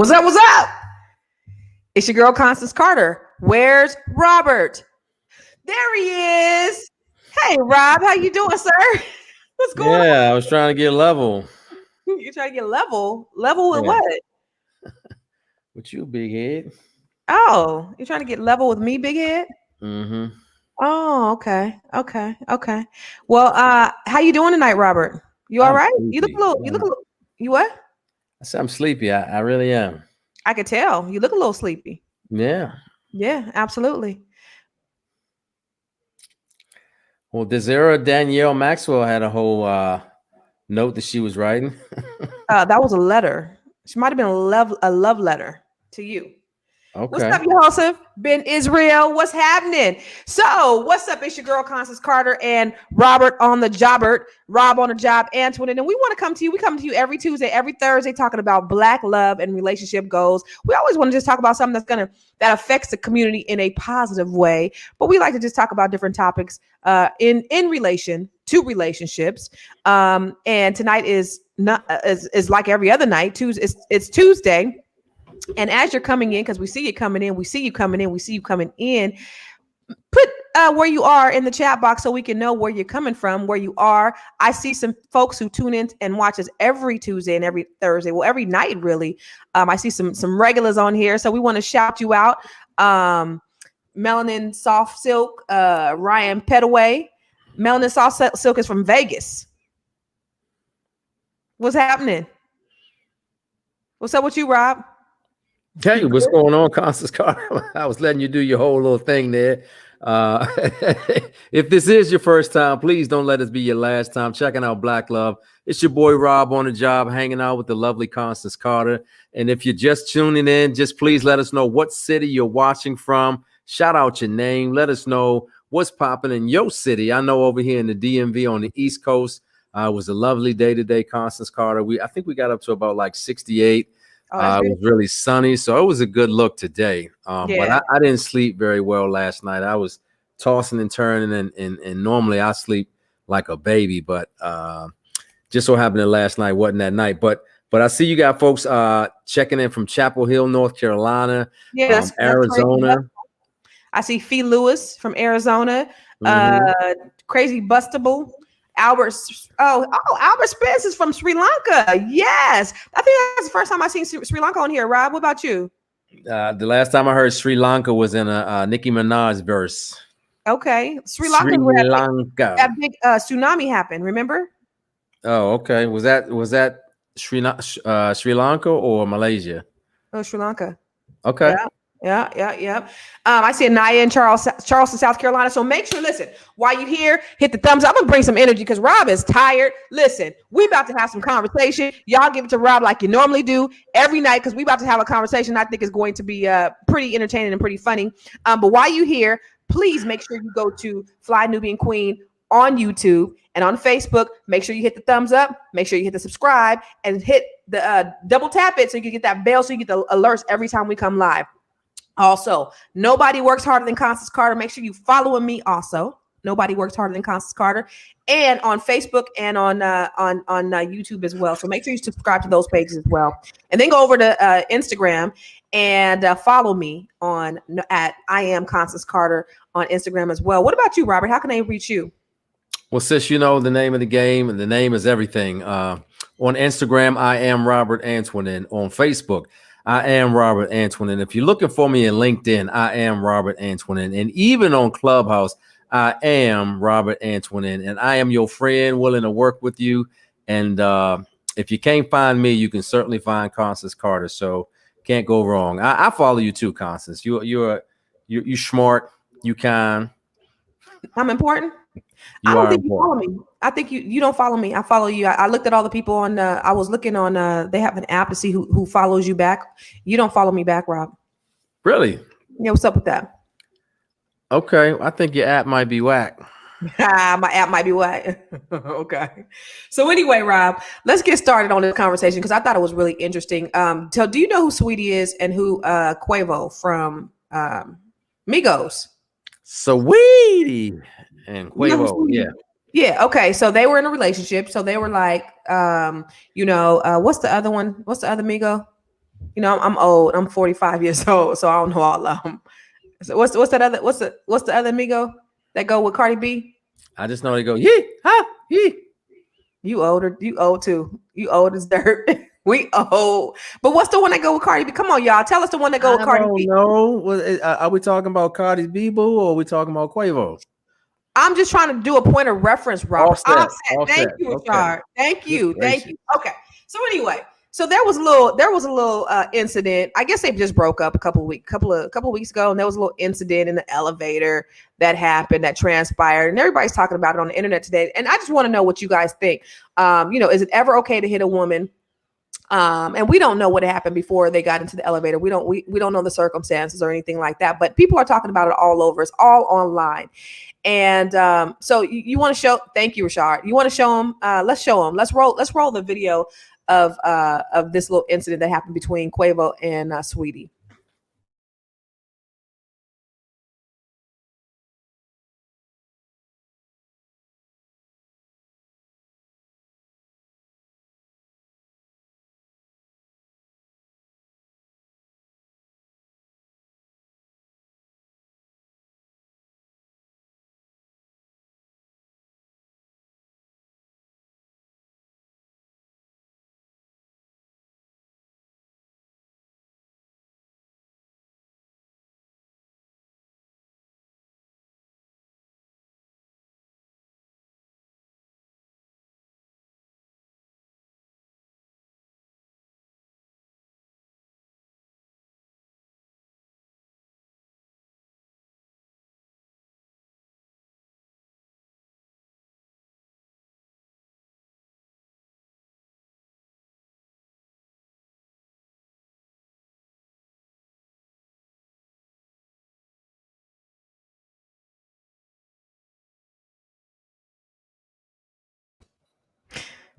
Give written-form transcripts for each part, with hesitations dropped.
What's up? What's up? It's your girl, Constance Carter. Where's Robert? There he is. Hey, Rob, how you doing, sir? What's going on? Yeah, I was trying to get level You trying to get level? Level with Yeah. what? with you, big head. Oh, you're trying to get level with me, big head? Mm-hmm. Oh, okay. Well, how you doing tonight, Robert? You all I'm right? sleepy. You look a little, you what? I said I'm sleepy. I really am. I could tell. You look a little sleepy. Yeah. Yeah, absolutely. Well, Desira Danielle Maxwell had a whole note that she was writing. That was a letter. She might have been a love letter to you. What's Okay. up, Yosef? Ben Israel, what's happening? So, what's up? It's your girl, Constance Carter, and Robert on the Jobbert, Rob on the job, Antoine. And we want to come to you. We come to you every Tuesday, every Thursday, talking about Black love and relationship goals. We always want to just talk about something that affects the community in a positive way. But we like to just talk about different topics in relation to relationships. And tonight is not is like every other night. Tuesday, it's Tuesday. And as you're coming in, because we see you coming in, we see you coming in, we see you coming in, put where you are in the chat box so we can know where you're coming from, where you are. I see some folks who tune in and watch us every Tuesday and every Thursday, well, every night really. I see some regulars on here, so we want to shout you out. Melanin Soft Silk, Ryan Petaway. Melanin Soft Silk is from Vegas. What's happening? What's up with you, Rob? Hey, what's going on, Constance Carter? I was letting you do your whole little thing there. If this is your first time, please don't let this be your last time checking out Black Love. It's your boy Rob on the job, hanging out with the lovely Constance Carter. And if you're just tuning in, just please let us know what city you're watching from. Shout out your name. Let us know what's popping in your city. I know over here in the DMV on the East Coast, it was a lovely day today, Constance Carter. I think we got up to about like 68. It was really sunny, so it was a good look today. But I didn't sleep very well last night. I was tossing and turning, and normally I sleep like a baby, but just so happened that last night wasn't that night. But I see you got folks checking in from Chapel Hill, North Carolina, Arizona. I see Fee Lewis from Arizona, Crazy Bustable. Albert Spence is from Sri Lanka. Yes, I think that's the first time I've seen Sri Lanka on here. Rob, what about you? The last time I heard Sri Lanka was in a Nicki Minaj verse. Okay, Sri Lanka. That big tsunami happened. Remember? Oh, okay. Was that Sri Lanka or Malaysia? Oh, Sri Lanka. Okay. Yeah. I see Anaya in Charleston, South Carolina. So make sure, listen, while you're here, hit the thumbs up. I'm gonna bring some energy because Rob is tired. Listen, we about to have some conversation. Y'all give it to Rob like you normally do every night because we about to have a conversation I think is going to be pretty entertaining and pretty funny. But while you're here, please make sure you go to Fly Nubian Queen on YouTube and on Facebook. Make sure you hit the thumbs up. Make sure you hit the subscribe and hit the double tap it so you can get that bell so you get the alerts every time we come live. Also, nobody works harder than Constance Carter. Make sure you following me. Also, nobody works harder than Constance Carter, and on Facebook and on YouTube as well. So make sure you subscribe to those pages as well, and then go over to Instagram and follow me at I am Constance Carter on Instagram as well. What about you, Robert? How can they reach you? Well, sis, you know the name of the game, and the name is everything. On Instagram, I am Robert Antoine. On Facebook, I am Robert Antoine. And if you're looking for me in LinkedIn, I am Robert Antoine. And even on Clubhouse, I am Robert Antoine. And I am your friend, willing to work with you. And if you can't find me, you can certainly find Constance Carter. So can't go wrong. I follow you too, Constance. You're smart. You kind. I'm important. I don't think you follow me. I think you don't follow me. I follow you. I looked at all the people on. I was looking on. They have an app to see who follows you back. You don't follow me back, Rob. Really? Yeah. What's up with that? Okay, I think your app might be whack. My app might be whack. Okay. So anyway, Rob, let's get started on this conversation because I thought it was really interesting. So do you know who Saweetie is and who Quavo from Migos? Saweetie and Quavo, yeah. Okay, so they were in a relationship. So they were like, what's the other one? What's the other Migo? You know, I'm old. I'm 45 years old, so I don't know all of them. So what's that other what's the other amigo that go with Cardi B? I just know they go, yee, ha, yee. You older, you old too. You old as dirt. We old. But what's the one that go with Cardi B? Come on, y'all. Tell us the one that go with I Cardi don't B. know. Are we talking about Cardi B, boo, or are we talking about Quavo? I'm just trying to do a point of reference, Robert. Offset, Offset. Thank offset. you, Okay. Ashard. Thank Good you. Thank gracious. you. Okay. So anyway, so there was a little incident. I guess they just broke up a couple of weeks ago, and there was a little incident in the elevator that happened that transpired, and everybody's talking about it on the internet today. And I just want to know what you guys think. Is it ever okay to hit a woman? And we don't know what happened before they got into the elevator. We don't know the circumstances or anything like that. But people are talking about it all over. It's all online. And so you want to show? Thank you, Rashard. You want to show them? Let's show them. Let's roll the video of this little incident that happened between Quavo and Sweetie.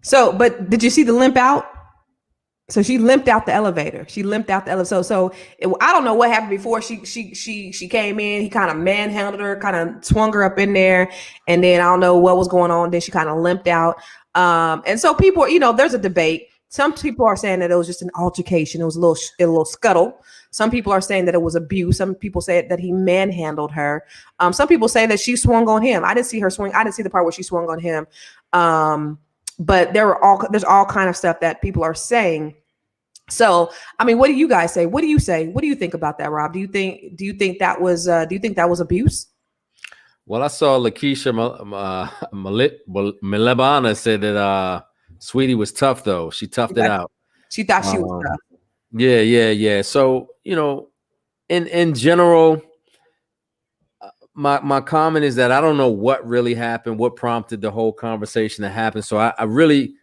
So, but did you see the limp out? So she limped out the elevator. She limped out the elevator. I don't know what happened before she came in. He kind of manhandled her, kind of swung her up in there, and then I don't know what was going on. Then she kind of limped out. And so people, there's a debate. Some people are saying that it was just an altercation. It was a little scuttle. Some people are saying that it was abuse. Some people say that he manhandled her. Some people say that she swung on him. I didn't see her swing. I didn't see the part where she swung on him. But there's all kind of stuff that people are saying. So, I mean, what do you guys say? What do you say? What do you think about that, Rob? Do you think that was abuse? Well, I saw Lakeisha Milebana said that Sweetie was tough though. She toughed it out. She thought she was Um, tough. yeah. So in general, my comment is that I don't know what really happened, what prompted the whole conversation that happened. So I really,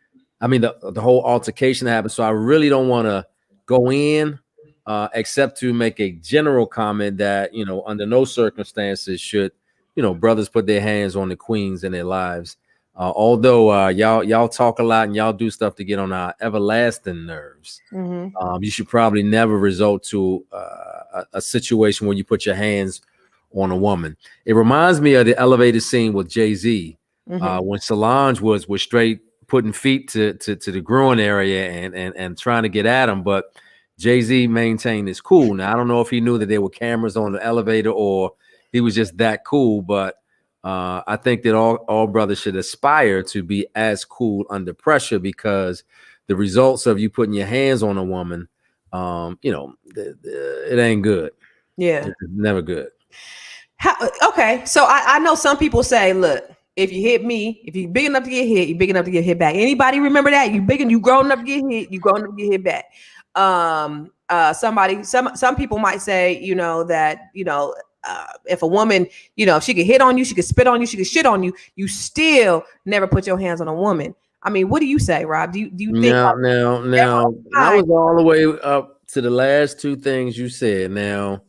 I mean, the whole altercation that happened. So I really don't want to go in, except to make a general comment that under no circumstances should brothers put their hands on the queens in their lives. Although y'all talk a lot and y'all do stuff to get on our everlasting nerves, you should probably never resort to a situation where you put your hands on a woman. It reminds me of the elevated scene with Jay-Z when Solange was straight putting feet to the groin area and trying to get at him, but Jay-Z maintained his cool. Now I don't know if he knew that there were cameras on the elevator or he was just that cool, but I think that all brothers should aspire to be as cool under pressure, because the results of you putting your hands on a woman, it ain't good. Yeah. It's never good. Okay, so I know some people say, look, if you hit me, if you're big enough to get hit, you're big enough to get hit back. Anybody remember that? You grown enough to get hit, you grown enough to get hit back. Some people might say, if a woman, if she could hit on you, she could spit on you, she could shit on you, you still never put your hands on a woman. I mean, what do you say, Rob? Do you think now I was all the way up to the last two things you said. Now,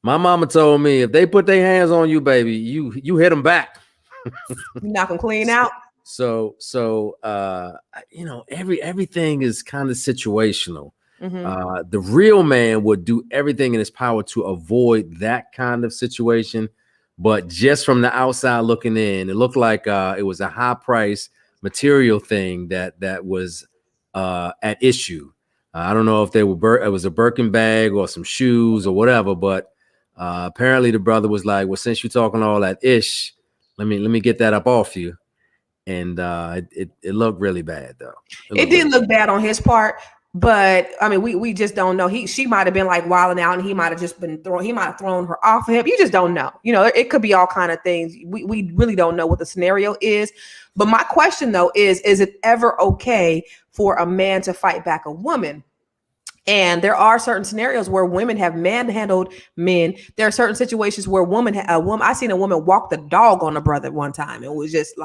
my mama told me if they put their hands on you, baby, you hit them back. You knock them clean out. So everything is kind of situational. The real man would do everything in his power to avoid that kind of situation, but just from the outside looking in, it looked like it was a high price material thing that was at issue. I don't know if they were it was a Birkin bag or some shoes or whatever, but apparently the brother was like, "Well, since you're talking all that ish, let me get that up off you." And it looked really bad though. It did look bad on his part, but I mean, we just don't know. She might have been like wilding out, and he might have just been he might have thrown her off of him. You just don't know. You know, it could be all kind of things. We really don't know what the scenario is. But my question though is it ever okay for a man to fight back a woman? And there are certain scenarios where women have manhandled men. There are certain situations where I seen a woman walk the dog on a brother one time. It was just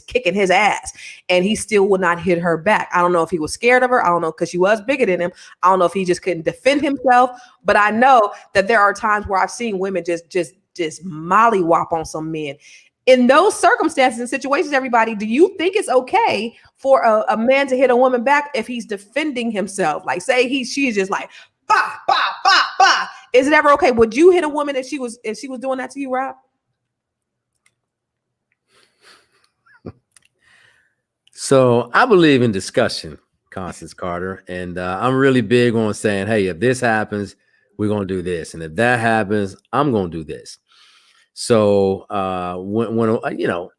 kicking his ass, and he still would not hit her back. I don't know if he was scared of her. I don't know, because she was bigger than him. I don't know if he just couldn't defend himself. But I know that there are times where I've seen women just mollywop on some men. In those circumstances and situations, everybody, do you think it's okay for a man to hit a woman back if he's defending himself? Like, say she's just like, bah, bah, bah, bah. Is it ever okay? Would you hit a woman if she was doing that to you, Rob? So I believe in discussion, Constance Carter, and I'm really big on saying, hey, if this happens, we're gonna do this, and if that happens, I'm gonna do this. So when you know,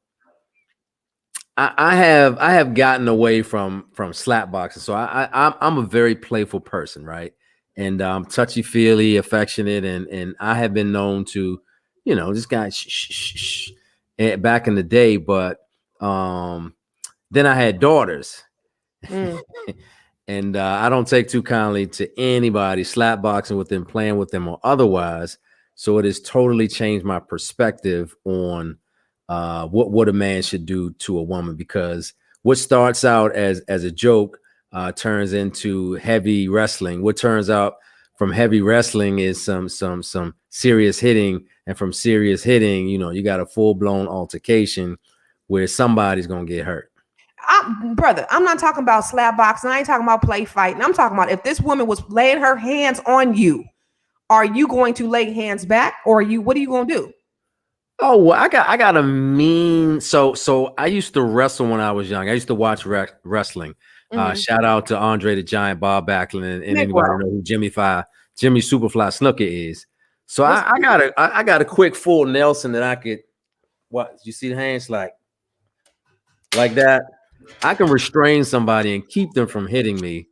I have gotten away from slap boxing. So I'm a very playful person, right? And touchy feely, affectionate, and I have been known to, you know, this guy back in the day. But then I had daughters, and I don't take too kindly to anybody slap boxing with them, playing with them, or otherwise. So it has totally changed my perspective on what a man should do to a woman, because what starts out as a joke turns into heavy wrestling. What turns out from heavy wrestling is some serious hitting, and from serious hitting, you know, you got a full-blown altercation where somebody's gonna get hurt. Brother, I'm not talking about slap boxing. I ain't talking about play fighting. I'm talking about if this woman was laying her hands on you. Are you going to lay hands back, or what are you going to do? Oh, well, I got a mean. So I used to wrestle when I was young. I used to watch wrestling. Shout out to Andre the Giant, Bob Backlund, and anybody know who Jimmy Superfly Snuka is. So I got a quick full Nelson that I could. What, you see the hands like that? I can restrain somebody and keep them from hitting me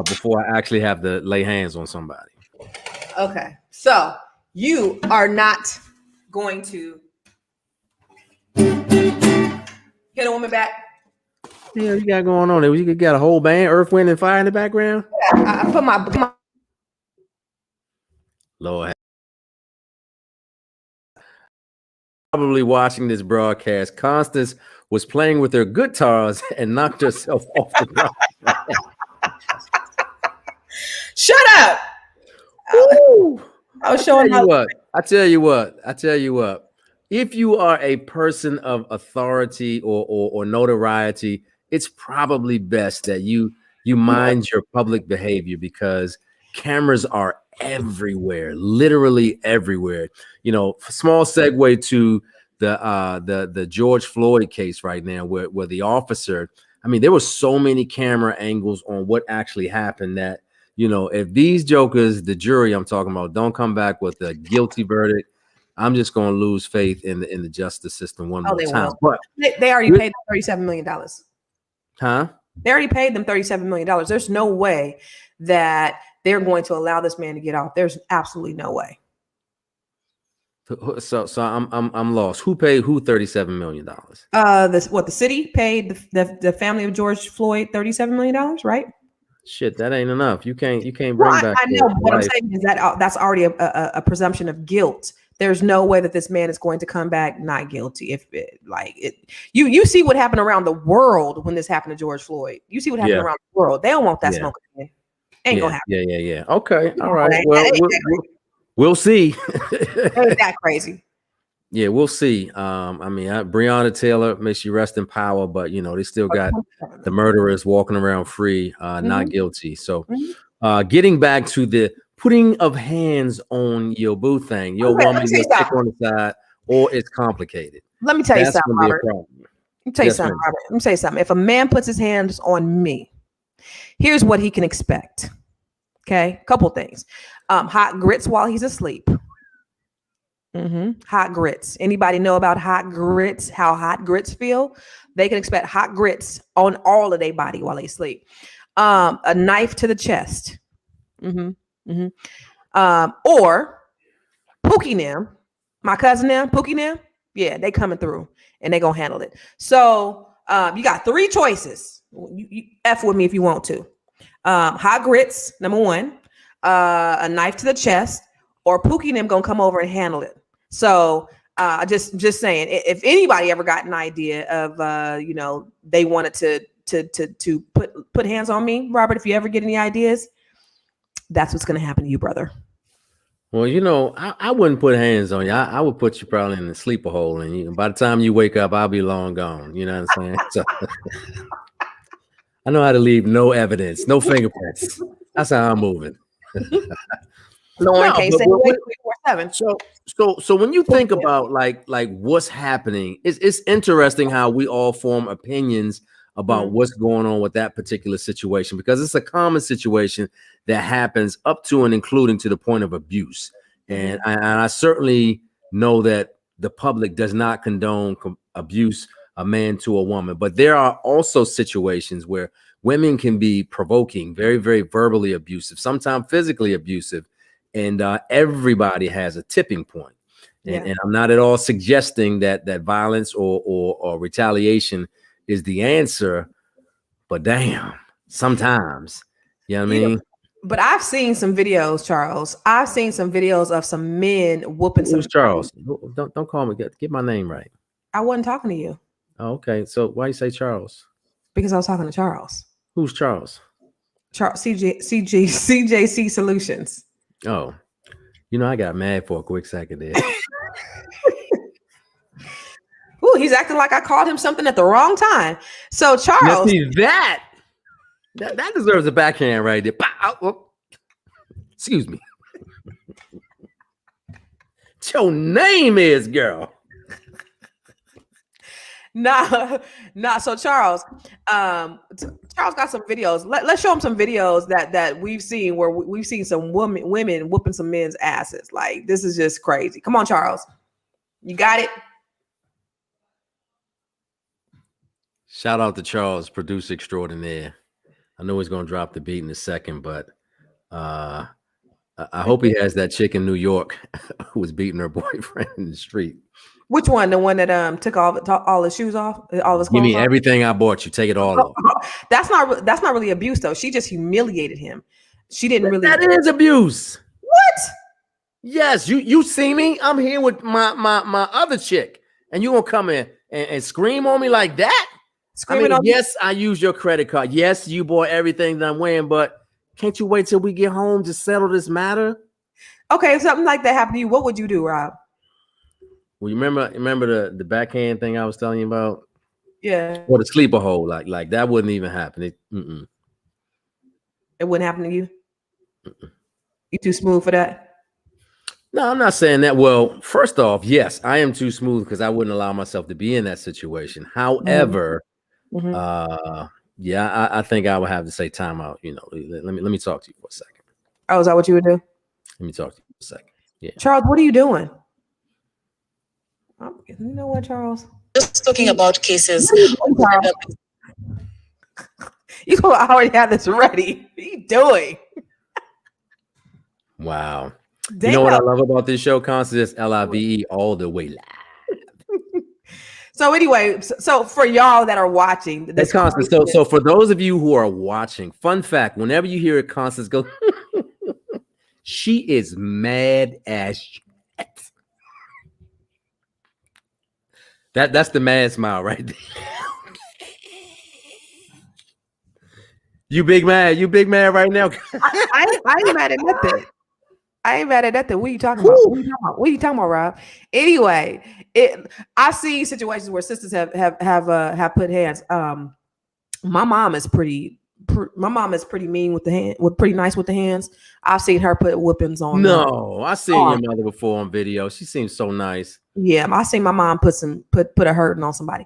before I actually have to lay hands on somebody. Okay, so you are not going to hit a woman back? Yeah, you got going on there? You got a whole band, Earth, Wind, and Fire in the background? Yeah, I put my Lord. Probably watching this broadcast, Constance was playing with her guitars and knocked herself off the ground. Shut up. Ooh. I was showing you I tell you what. If you are a person of authority or notoriety, it's probably best that you mind your public behavior, because cameras are everywhere, literally everywhere. You know, small segue to the George Floyd case right now, where the officer, I mean, there were so many camera angles on what actually happened that, you know, if these jokers, the jury I'm talking about, don't come back with a guilty verdict, I'm just going to lose faith in the justice system one more time. Will. But they already paid them $37 million. Huh? They already paid them $37 million. There's no way that they're going to allow this man to get off. There's absolutely no way. So I'm lost. Who paid who $37 million? The city paid the family of George Floyd $37 million, right? Shit, that ain't enough. You can't bring back. I know. What I'm saying is that's already a presumption of guilt. There's no way that this man is going to come back not guilty. You see what happened around the world when this happened to George Floyd. You see what happened around the world. They don't want that smoke again. Ain't gonna happen. Yeah. Okay. All right. Well, we'll see. Ain't that crazy? Yeah, we'll see. I mean, Breonna Taylor, may she rest in power, but you know, they still got the murderers walking around free, not guilty. So getting back to the putting of hands on your boo thing, your woman will stick on the side, or it's complicated. Let me tell you something, Robert. Let me tell you something, Robert. Let me tell you something. If a man puts his hands on me, here's what he can expect. Okay, couple things. Hot grits while he's asleep. Hot grits. Anybody know about hot grits? How hot grits feel? They can expect hot grits on all of their body while they sleep. A knife to the chest. Or Pookie them, my cousin them, Pookie them. Yeah, they coming through and they gonna handle it. So you got three choices. You F with me if you want to. Hot grits, number one. A knife to the chest, or Pookie and them gonna come over and handle it. So just saying, if anybody ever got an idea of they wanted to put hands on me, Robert, if you ever get any ideas, that's what's gonna happen to you, brother. Well, I wouldn't put hands on you. I would put you probably in the sleeper hole, and by the time you wake up, I'll be long gone. You know what I'm saying? So, I know how to leave no evidence, no fingerprints. That's how I'm moving. Lauren can't say 24/7. So when you think about like what's happening, it's interesting how we all form opinions about what's going on with that particular situation, because it's a common situation that happens up to and including to the point of abuse. And I certainly know that the public does not condone abuse, a man to a woman, but there are also situations where women can be provoking, very, very verbally abusive, sometimes physically abusive, and everybody has a tipping point. And I'm not at all suggesting that violence or retaliation is the answer, but damn, sometimes, you know what I mean? But I've seen some videos, Charles. I've seen some videos of some men whooping some. Who's Charles? Don't call me. Get my name right. I wasn't talking to you. Oh, okay. So why you say Charles? Because I was talking to Charles. Who's Charles? Charles CJC Solutions. Oh, I got mad for a quick second there. Ooh, he's acting like I called him something at the wrong time. So Charles, see, that deserves a backhand right there. Excuse me. What your name is, girl? Nah. So Charles got some videos. Let's show him some videos that we've seen where we've seen some women whooping some men's asses. Like, this is just crazy. Come on, Charles. You got it? Shout out to Charles, producer extraordinaire. I know he's going to drop the beat in a second, but I hope he has that chick in New York who was beating her boyfriend in the street. Which one? The one that took all his shoes off, all his clothes. Give me off? everything I bought you. Take it all off. That's not really abuse though. She just humiliated him. She didn't really. That is abuse. What? Yes, you see me. I'm here with my other chick, and you gonna come in and scream on me like that? Screaming on yes, I use your credit card. Yes, you bought everything that I'm wearing, but can't you wait till we get home to settle this matter? Okay, if something like that happened to you, what would you do, Rob? Well, you remember the backhand thing I was telling you about? Yeah. Or the sleeper hole, like that wouldn't even happen. It wouldn't happen to you. You too smooth for that? No, I'm not saying that. Well, first off, yes, I am too smooth because I wouldn't allow myself to be in that situation. However, I think I would have to say time out. Let me talk to you for a second. Oh, is that what you would do? Let me talk to you for a second. Yeah. Charles, what are you doing? You know what, Charles? Just talking about cases. You already have this ready. What are you doing? Wow. Damn. You know what I love about this show, Constance? LIVE all the way live. So anyway, so for y'all that are watching, this Constance. So for those of you who are watching, fun fact: whenever you hear Constance go, she is mad as shit. That's the mad smile right there. You big mad right now. I ain't mad at nothing. I ain't mad at nothing. What are you talking about? What are you talking about, Rob? Anyway, I've seen situations where sisters have put hands. My mom is pretty mean with the hand, pretty nice with the hands. I've seen her put whippings on. No, I seen your mother before on video. She seems so nice. Yeah, I seen my mom put a hurting on somebody.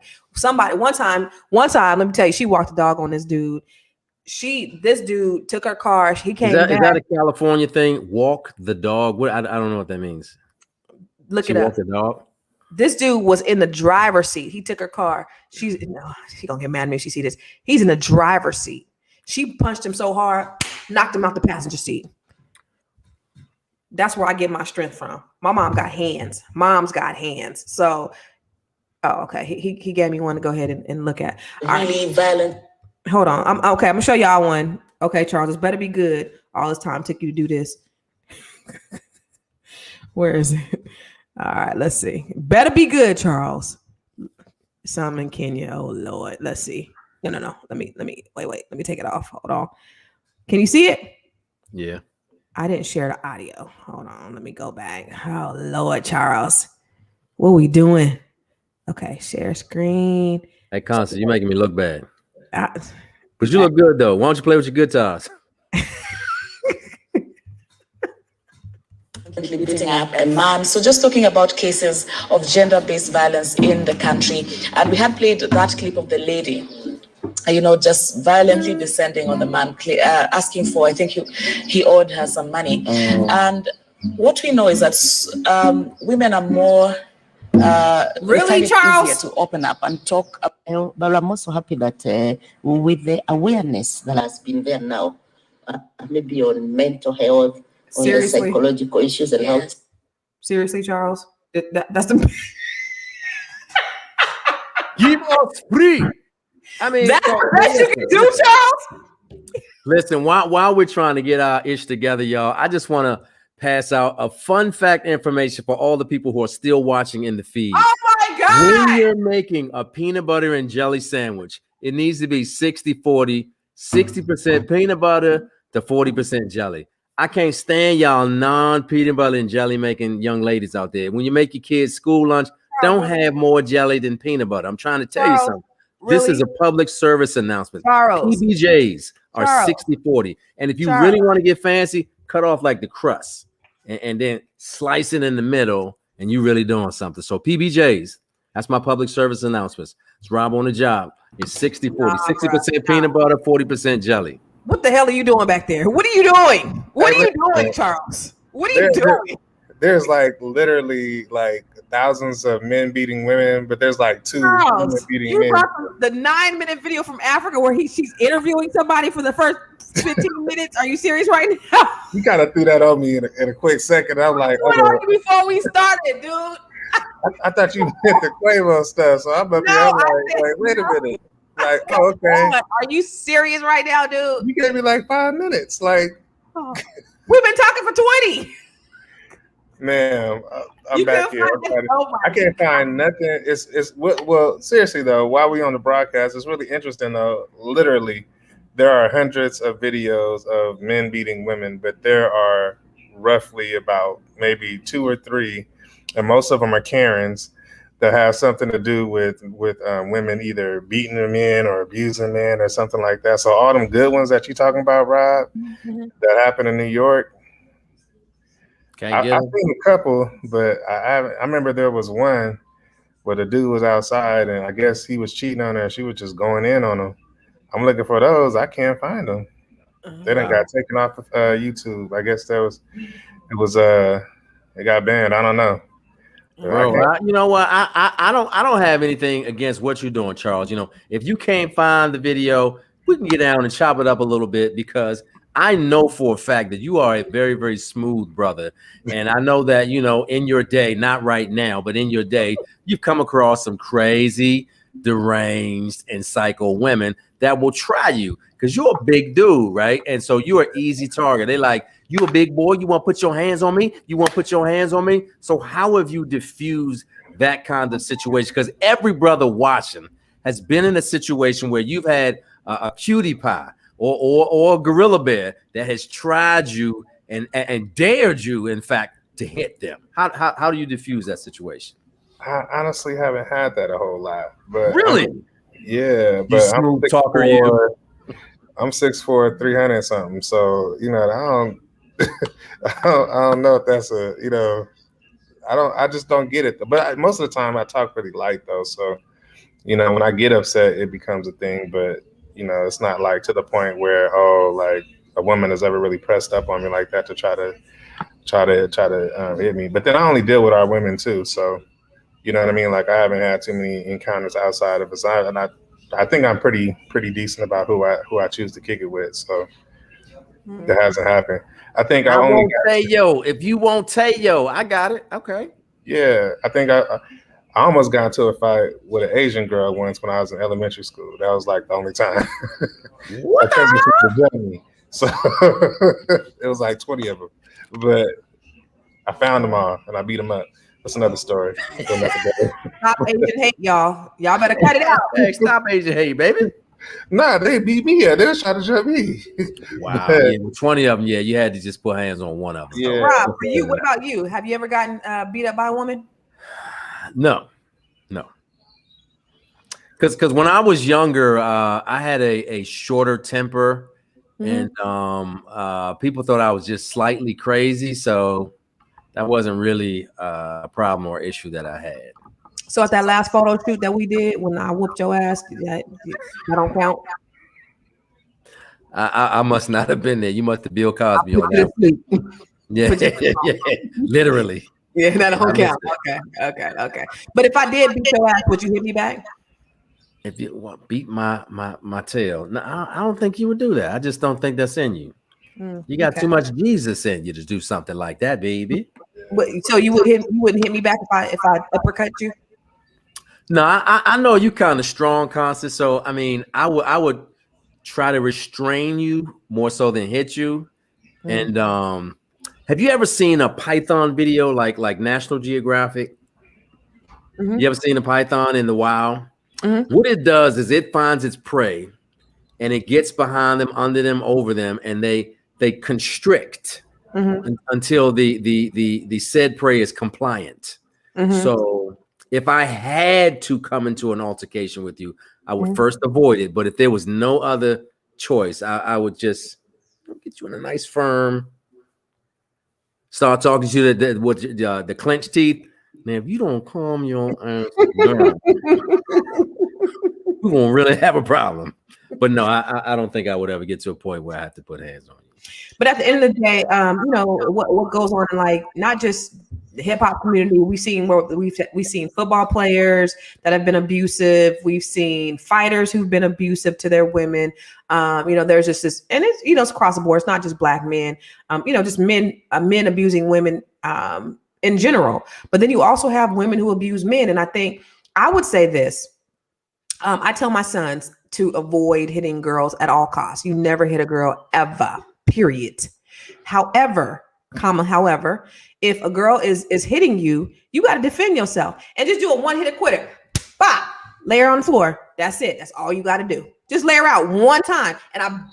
One time, let me tell you, she walked the dog on this dude. this dude took her car. He came Is back. that a California thing? Walk the dog. What I don't know what that means. Look She it up. walked the dog. This dude was in the driver's seat. He took her car. She gonna get mad at me if she see this. He's in the driver's seat. She punched him so hard, knocked him out the passenger seat. That's where I get my strength from. My mom got hands. Mom's got hands. So, okay. He gave me one to go ahead and look at. Really violent. Hold on. I'm gonna show y'all one. Okay, Charles, this better be good. All this time took you to do this. Where is it? All right, let's see. Better be good, Charles. Some in Kenya. Oh Lord. Let's see. No. Let me wait. Let me take it off. Hold on. Can you see it? Yeah. I didn't share the audio. Hold on. Let me go back. Oh Lord, Charles. What are we doing? Okay, share screen. Hey, Constance, you're making me look bad. But you look good though. Why don't you play with your guitars? Beating up a man. So just talking about cases of gender-based violence in the country, and we had played that clip of the lady, just violently descending on the man, asking for, I think he owed her some money. And what we know is that women are more really, Charles, easier to open up and talk. But I'm also happy that with the awareness that has been there now, maybe on mental health, on the psychological issues and health. Seriously, Charles, that's the Give us free. I mean, that's the best you can do, Charles. Listen, while we're trying to get our ish together, y'all, I just want to pass out a fun fact information for all the people who are still watching in the feed. Oh my God! When you're making a peanut butter and jelly sandwich, it needs to be 60-40, 60% peanut butter to 40% jelly. I can't stand y'all non-peanut butter and jelly making young ladies out there. When you make your kids school lunch, don't have more jelly than peanut butter. I'm trying to tell you something. Really? This is a public service announcement. Charles. PBJs are 60-40. And if you really want to get fancy, cut off like the crust and then slice it in the middle, and you really doing something. So PBJs, that's my public service announcements. It's Rob on the job. It's 60-40, 60% peanut butter, 40% jelly. What the hell are you doing back there? What are you doing? What are you doing, Charles? What are you doing? There's like literally like thousands of men beating women, but there's like two women beating men. The 9-minute video from Africa where she's interviewing somebody for the first 15 minutes. Are you serious right now? You kind of threw that on me in a quick second. I'm like, before we started, dude. I thought you meant the Quavo stuff, so I'm up here. I'm like, wait a minute. Like, oh, okay. Are you serious right now, dude? You gave me like 5 minutes. Like, we've been talking for 20. Man, I'm back here. I can't find nothing. Well, seriously though, while we on the broadcast, it's really interesting though. Literally, there are hundreds of videos of men beating women, but there are roughly about maybe 2 or 3, and most of them are Karens that have something to do with women either beating their men or abusing men or something like that. So all them good ones that you're talking about, Rob, that happened in New York. I've seen a couple, but I remember there was one where the dude was outside and I guess he was cheating on her and she was just going in on him. I'm looking for those. I can't find them. They done got taken off of YouTube. I guess it got banned. I don't know. Bro, you know what? I don't have anything against what you're doing, Charles. You know, if you can't find the video, we can get down and chop it up a little bit because I know for a fact that you are a very, very smooth brother. And I know that, you know, in your day, not right now, but in your day, you've come across some crazy, deranged, and psycho women that will try you because you're a big dude, right? And so you're an easy target. They like, you a big boy, you want to put your hands on me? You want to put your hands on me? So how have you diffused that kind of situation? Because every brother watching has been in a situation where you've had a cutie pie or a gorilla bear that has tried you and dared you, in fact, to hit them. How do you diffuse that situation? I honestly haven't had that a whole lot. But really? But I'm 6'4", 300 something. So, you know, I don't know if that's I just don't get it. But most of the time I talk pretty light though. So, you know, when I get upset, it becomes a thing. But You know, it's not like to the point where, oh, like a woman has ever really pressed up on me like that to try to hit me. But then I only deal with our women too, so you know what I mean. Like I haven't had too many encounters outside of us, and I think I'm pretty decent about who I choose to kick it with. So that hasn't happened. I think I won't say yo. If you won't say yo, I got it. Okay. Yeah, I think I almost got into a fight with an Asian girl once when I was in elementary school. That was like the only time. What? So it was like 20 of them, but I found them all and I beat them up. That's another story. Stop Asian hate, y'all. Y'all better cut it out. Hey, stop Asian hate, baby. Nah, they beat me. Yeah, they were trying to jump me. Wow. Yeah, 20 of them. Yeah, you had to just put hands on one of them. Yeah. Rob, for you, what about you? Have you ever gotten beat up by a woman? No. Because when I was younger, I had a shorter temper, and people thought I was just slightly crazy. So that wasn't really a problem or issue that I had. So at that last photo shoot that we did when I whooped your ass, that don't count. I must not have been there. You must have Bill Cosby on that. Yeah, literally. Yeah, that don't count. Okay. But if I did beat your ass, would you hit me back? If you beat my tail, no, I don't think you would do that. I just don't think that's in you. You got too much Jesus in you to do something like that, baby. But, so you wouldn't hit me back if I uppercut you? No, I know you kind of strong, Constance. So I mean, I would try to restrain you more so than hit you. And have you ever seen a python video like National Geographic? You ever seen a python in the wild? What it does is it finds its prey and it gets behind them, under them, over them, and they constrict until the said prey is compliant. So if I had to come into an altercation with you, I would first avoid it. But if there was no other choice, I would just get you in a nice firm, start talking to you with the clenched teeth. Man, if you don't calm your ass down, we're gonna really have a problem. But no, I don't think I would ever get to a point where I have to put hands on you. But at the end of the day, you know what goes on in like not just the hip hop community. We've seen football players that have been abusive. We've seen fighters who've been abusive to their women. You know, there's just this, and it's it's across the board. It's not just black men. You know, just men abusing women in general. But then you also have women who abuse men. And I think I would say this. I tell my sons to avoid hitting girls at all costs. You never hit a girl ever. Period. However, if a girl is hitting you, you got to defend yourself and just do a one hit quitter. Bop, lay her on the floor. That's it. That's all you got to do. Just lay her out one time. And I mean,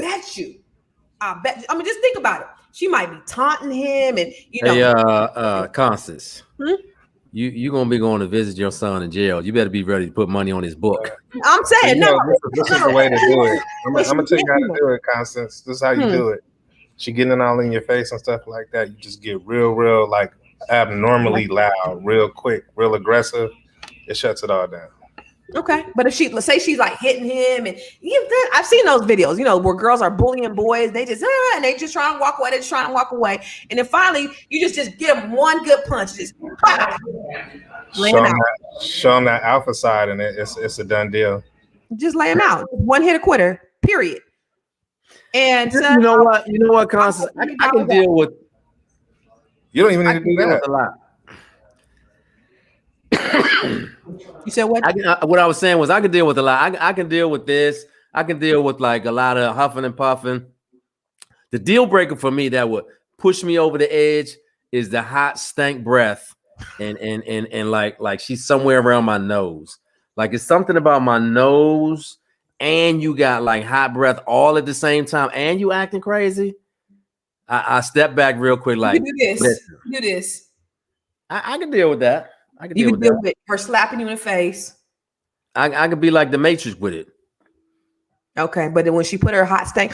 just think about it. She might be taunting him and, you know. Hey, Constance, you going to be going to visit your son in jail. You better be ready to put money on his book. I'm saying, no. This is the way to do it. I'm going to tell you how to do it, Constance. This is how you do it. She getting it all in your face and stuff like that. You just get real, like abnormally loud, real quick, real aggressive. It shuts it all down. Okay, but if let's say she's like hitting him, and I've seen those videos, you know, where girls are bullying boys. They just and they just try and walk away. They're just trying to walk away, and then finally you just give them one good punch, just show them that alpha side, and it's a done deal. Just lay them out, one hit a quitter, period. And you know what, Constance, I can deal with. You don't even need to do that a lot. You said what? What I was saying was I can deal with a lot. I can deal with this. I can deal with like a lot of huffing and puffing. The deal breaker for me that would push me over the edge is the hot stank breath and like she's somewhere around my nose. Like it's something about my nose, and you got like hot breath all at the same time, and you acting crazy. I step back real quick. Like you do this. I can deal with that. You can deal with her slapping you in the face. I could be like the Matrix with it. Okay, but then when she put her hot stank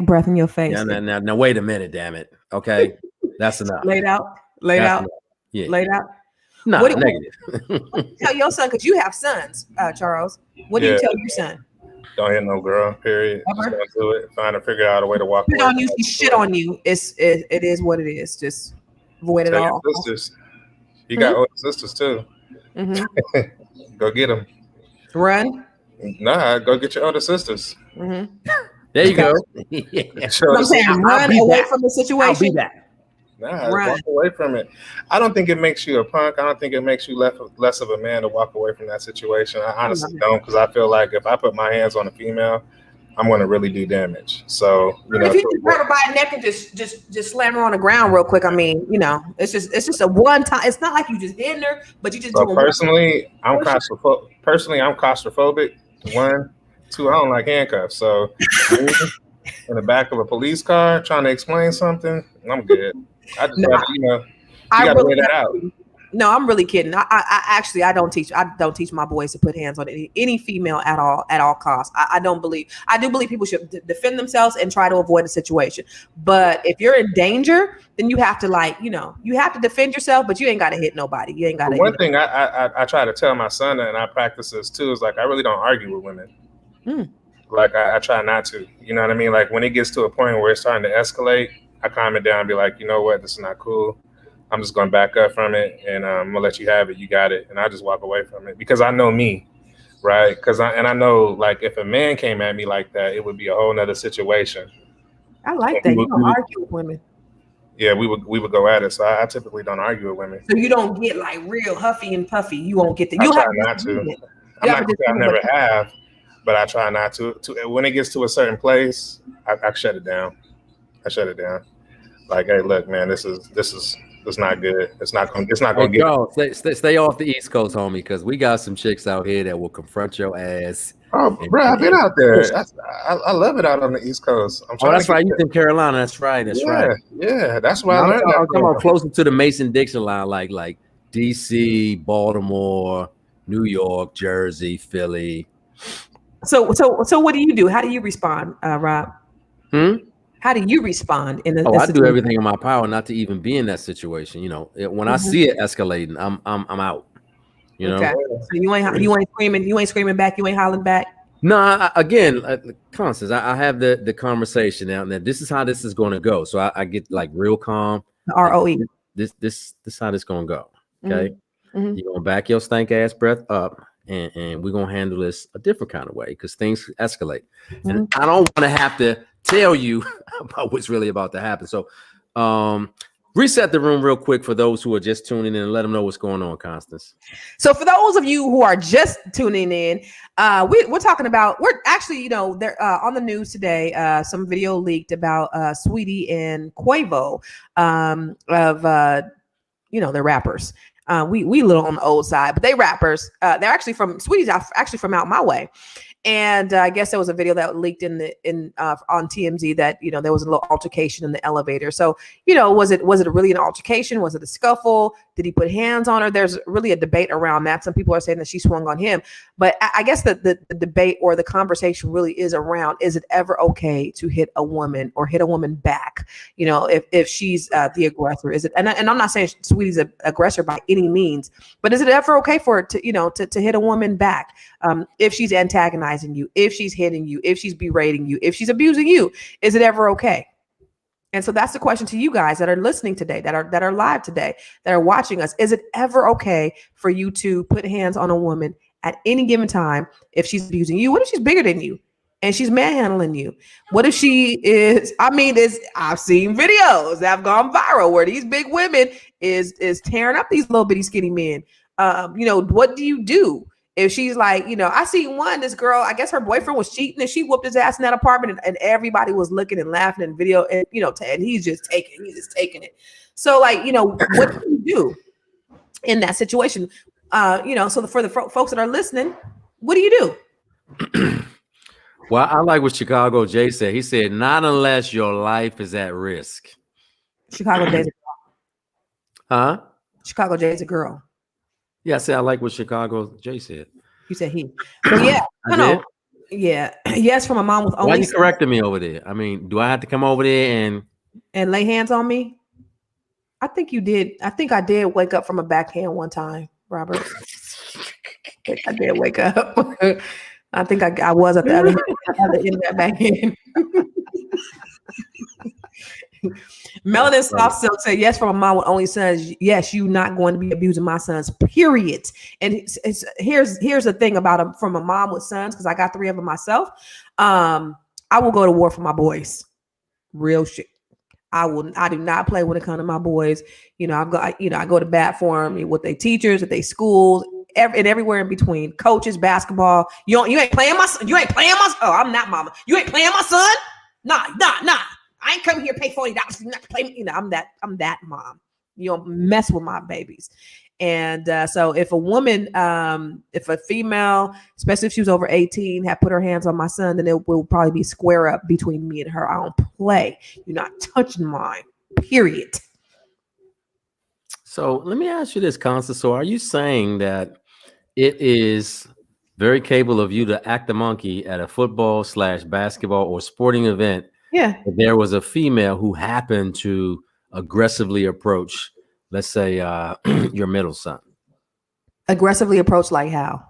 breath in your face. Now wait a minute, damn it. Okay, that's enough. Laid out. Yeah. Laid out. No, negative. What do you tell your son? Because you have sons, Charles. What do you tell your son? Don't hit no girl. Period. Just don't do it. Figure out a way to walk away. On you, she shit on you. It is what it is. Just avoid it all. Sisters. You got older sisters too. Go get them. Run. Nah, go get your older sisters. There you go. I'm saying run away from the situation. I'll be that. Nah, walk away from it. I don't think it makes you a punk. I don't think it makes you less of a man to walk away from that situation. I honestly don't, because I feel like if I put my hands on a female, I'm going to really do damage. So, if you just grab her by the neck and just slam her on the ground real quick, I mean, it's just a one time. It's not like you just hitting her, but you just. So personally, I'm claustrophobic. 1, 2, I don't like handcuffs. So in the back of a police car trying to explain something, I'm good. I just you got to weigh that out. No, I'm really kidding. I don't teach my boys to put hands on any female at all costs. I do believe people should defend themselves and try to avoid a situation. But if you're in danger, then you have to you have to defend yourself, but you ain't got to hit nobody. You ain't got to. One thing I try to tell my son, and I practice this too, is like, I really don't argue with women. Like I try not to, you know what I mean? Like when it gets to a point where it's starting to escalate, I calm it down and be like, you know what, this is not cool. I'm just going to back up from it, and I'm going to let you have it. You got it. And I just walk away from it because I know me, right? I know, like, if a man came at me like that, it would be a whole nother situation. I like that. You don't argue with women. Yeah, we would go at it. So I typically don't argue with women. So you don't get like real huffy and puffy. You won't get that. I try not to. I'm not going to say I never have, but I try not to. When it gets to a certain place, I shut it down. Like, hey, look, man, this is not good. It's not going to get. Stay off the East Coast, homie, because we got some chicks out here that will confront your ass. Oh, bro, I've been out there. I love it out on the East Coast. That's right. You in Carolina? That's right. Right. Yeah, that's why I learned that. I'm talking about closer to the Mason-Dixon line, like D.C., Baltimore, New York, Jersey, Philly. So what do you do? How do you respond, Rob? How do you respond in I do everything in my power not to even be in that situation. When I see it escalating, I'm out. Okay. So you ain't screaming back. You ain't hollering back. No, again, Constance, I have the conversation now. Now this is how this is going to go. So I get like real calm. ROE. This how this going to go. Okay. You're going to back your stank ass breath up. And we're gonna handle this a different kind of way because things escalate. And I don't want to have to tell you about what's really about to happen. So reset the room real quick for those who are just tuning in and let them know what's going on, Constance. So for those of you who are just tuning in, we're talking about, we're actually, they're on the news today, some video leaked about Saweetie and Quavo of they're rappers. We a little on the old side, but they rappers. They're actually Saweetie's actually from out my way. And I guess there was a video that leaked on TMZ that there was a little altercation in the elevator. So was it really an altercation? Was it a scuffle? Did he put hands on her? There's really a debate around that. Some people are saying that she swung on him, but I guess the debate or the conversation really is around: is it ever okay to hit a woman or hit a woman back? If she's the aggressor, is it? And I'm not saying Saweetie's an aggressor by any means, but is it ever okay for her to hit a woman back if she's antagonizing you, if she's hitting you, if she's berating you, if she's abusing you? Is it ever okay? And so that's the question to you guys that are listening today, that are live today, that are watching us. Is it ever okay for you to put hands on a woman at any given time if she's abusing you? What if she's bigger than you and she's manhandling you? What if she is? I've seen videos that have gone viral where these big women is tearing up these little bitty skinny men. What do you do? If she's like, I seen this girl, I guess her boyfriend was cheating and she whooped his ass in that apartment and everybody was looking and laughing in video and, and he's just taking it. So what do you do in that situation? So for the folks that are listening, what do you do? Well, I like what Chicago Jay said. He said, not unless your life is at risk. Chicago Jay's a girl. Huh? Chicago Jay's a girl. Yeah, I said I like what Chicago Jay said. You said he. But yeah, no. Yeah. Yes, from a mom with only. Why you correcting me over there? I mean, do I have to come over there and lay hands on me? I think you did. I think I did wake up from a backhand one time, Robert. I did wake up. I think I was at the other end of that back end. Melanin Soft Silk said, yes, from a mom with only sons. Yes, you not going to be abusing my sons, period. And here's the thing about him from a mom with sons, because I got 3 of them myself. I will go to war for my boys. Real shit. I do not play when it comes to my boys. I go to bat for them with their teachers, with their schools, and everywhere in between. Coaches, basketball. You ain't playing my son. You ain't playing my son. Oh, I'm not mama. You ain't playing my son? Nah. I ain't coming here to pay $40 to play. I'm that mom. You don't mess with my babies. And so if a woman, if a female, especially if she was over 18, had put her hands on my son, then it will probably be square up between me and her. I don't play. You're not touching mine, period. So let me ask you this, Constance. So are you saying that it is very capable of you to act the monkey at a football/basketball or sporting event? Yeah. If there was a female who happened to aggressively approach, let's say, your middle son. Aggressively approach like how?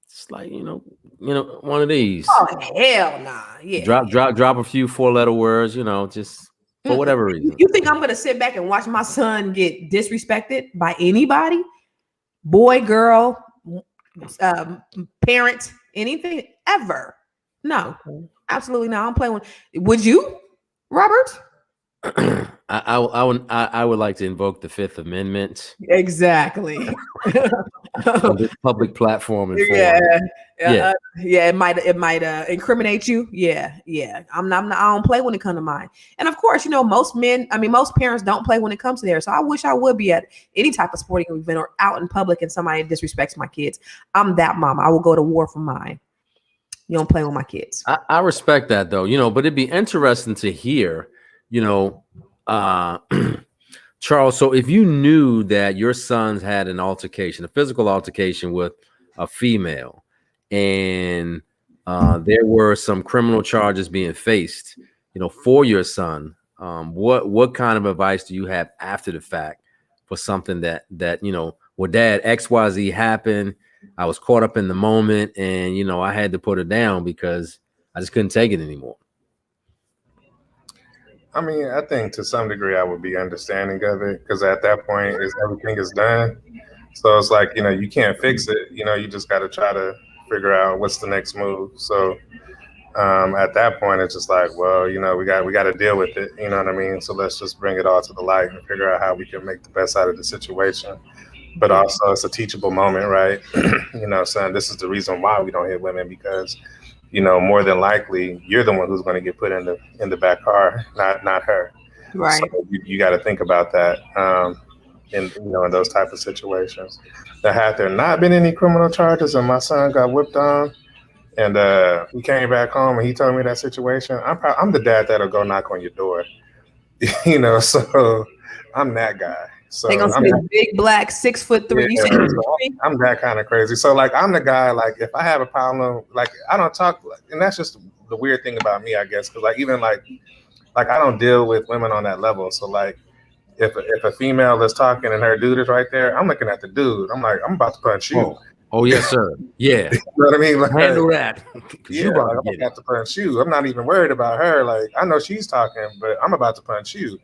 It's like, one of these. Oh, hell nah. Yeah. Drop a few 4-letter words, just for whatever reason. You think I'm going to sit back and watch my son get disrespected by anybody? Boy, girl, parent, anything ever? No, absolutely not. I'm playing with. Would you, Robert? I would like to invoke the Fifth Amendment. Exactly. On this public platform. And it might incriminate you. Yeah. I don't play when it comes to mine. And of course, most parents don't play when it comes to theirs. So I wish I would be at any type of sporting event or out in public and somebody disrespects my kids. I'm that mom. I will go to war for mine. You don't play with my kids. I respect that though, but it'd be interesting to hear, Charles. So if you knew that your sons had an altercation, a physical altercation with a female, and there were some criminal charges being faced, for your son, what kind of advice do you have after the fact for something that well, Dad, XYZ happened. I was caught up in the moment, and I had to put it down because I just couldn't take it anymore. I mean, I think to some degree I would be understanding of it, because at that point everything is done. So it's like, you can't fix it. You just got to try to figure out what's the next move. So at that point, it's just like, well, we got to deal with it. You know what I mean? So let's just bring it all to the light and figure out how we can make the best out of the situation. But also it's a teachable moment, right? Son, this is the reason why we don't hit women, because, more than likely you're the one who's going to get put in the back car, not her. Right. So you got to think about that in those type of situations. Now, had there not been any criminal charges and my son got whipped on and he came back home and he told me that situation, I'm the dad that'll go knock on your door. So I'm that guy. So they're gonna see big black 6'3". I'm that kind of crazy. So like I'm the guy, like if I have a problem, like I don't talk, and that's just the weird thing about me, I guess, because like even like I don't deal with women on that level. So like if a female is talking and her dude is right there, I'm looking at the dude. I'm like, I'm about to punch you. Oh yes, sir. Yeah. You know what I mean? Like, handle that. Yeah, I'm about to punch you. I'm not even worried about her. Like I know she's talking, but I'm about to punch you.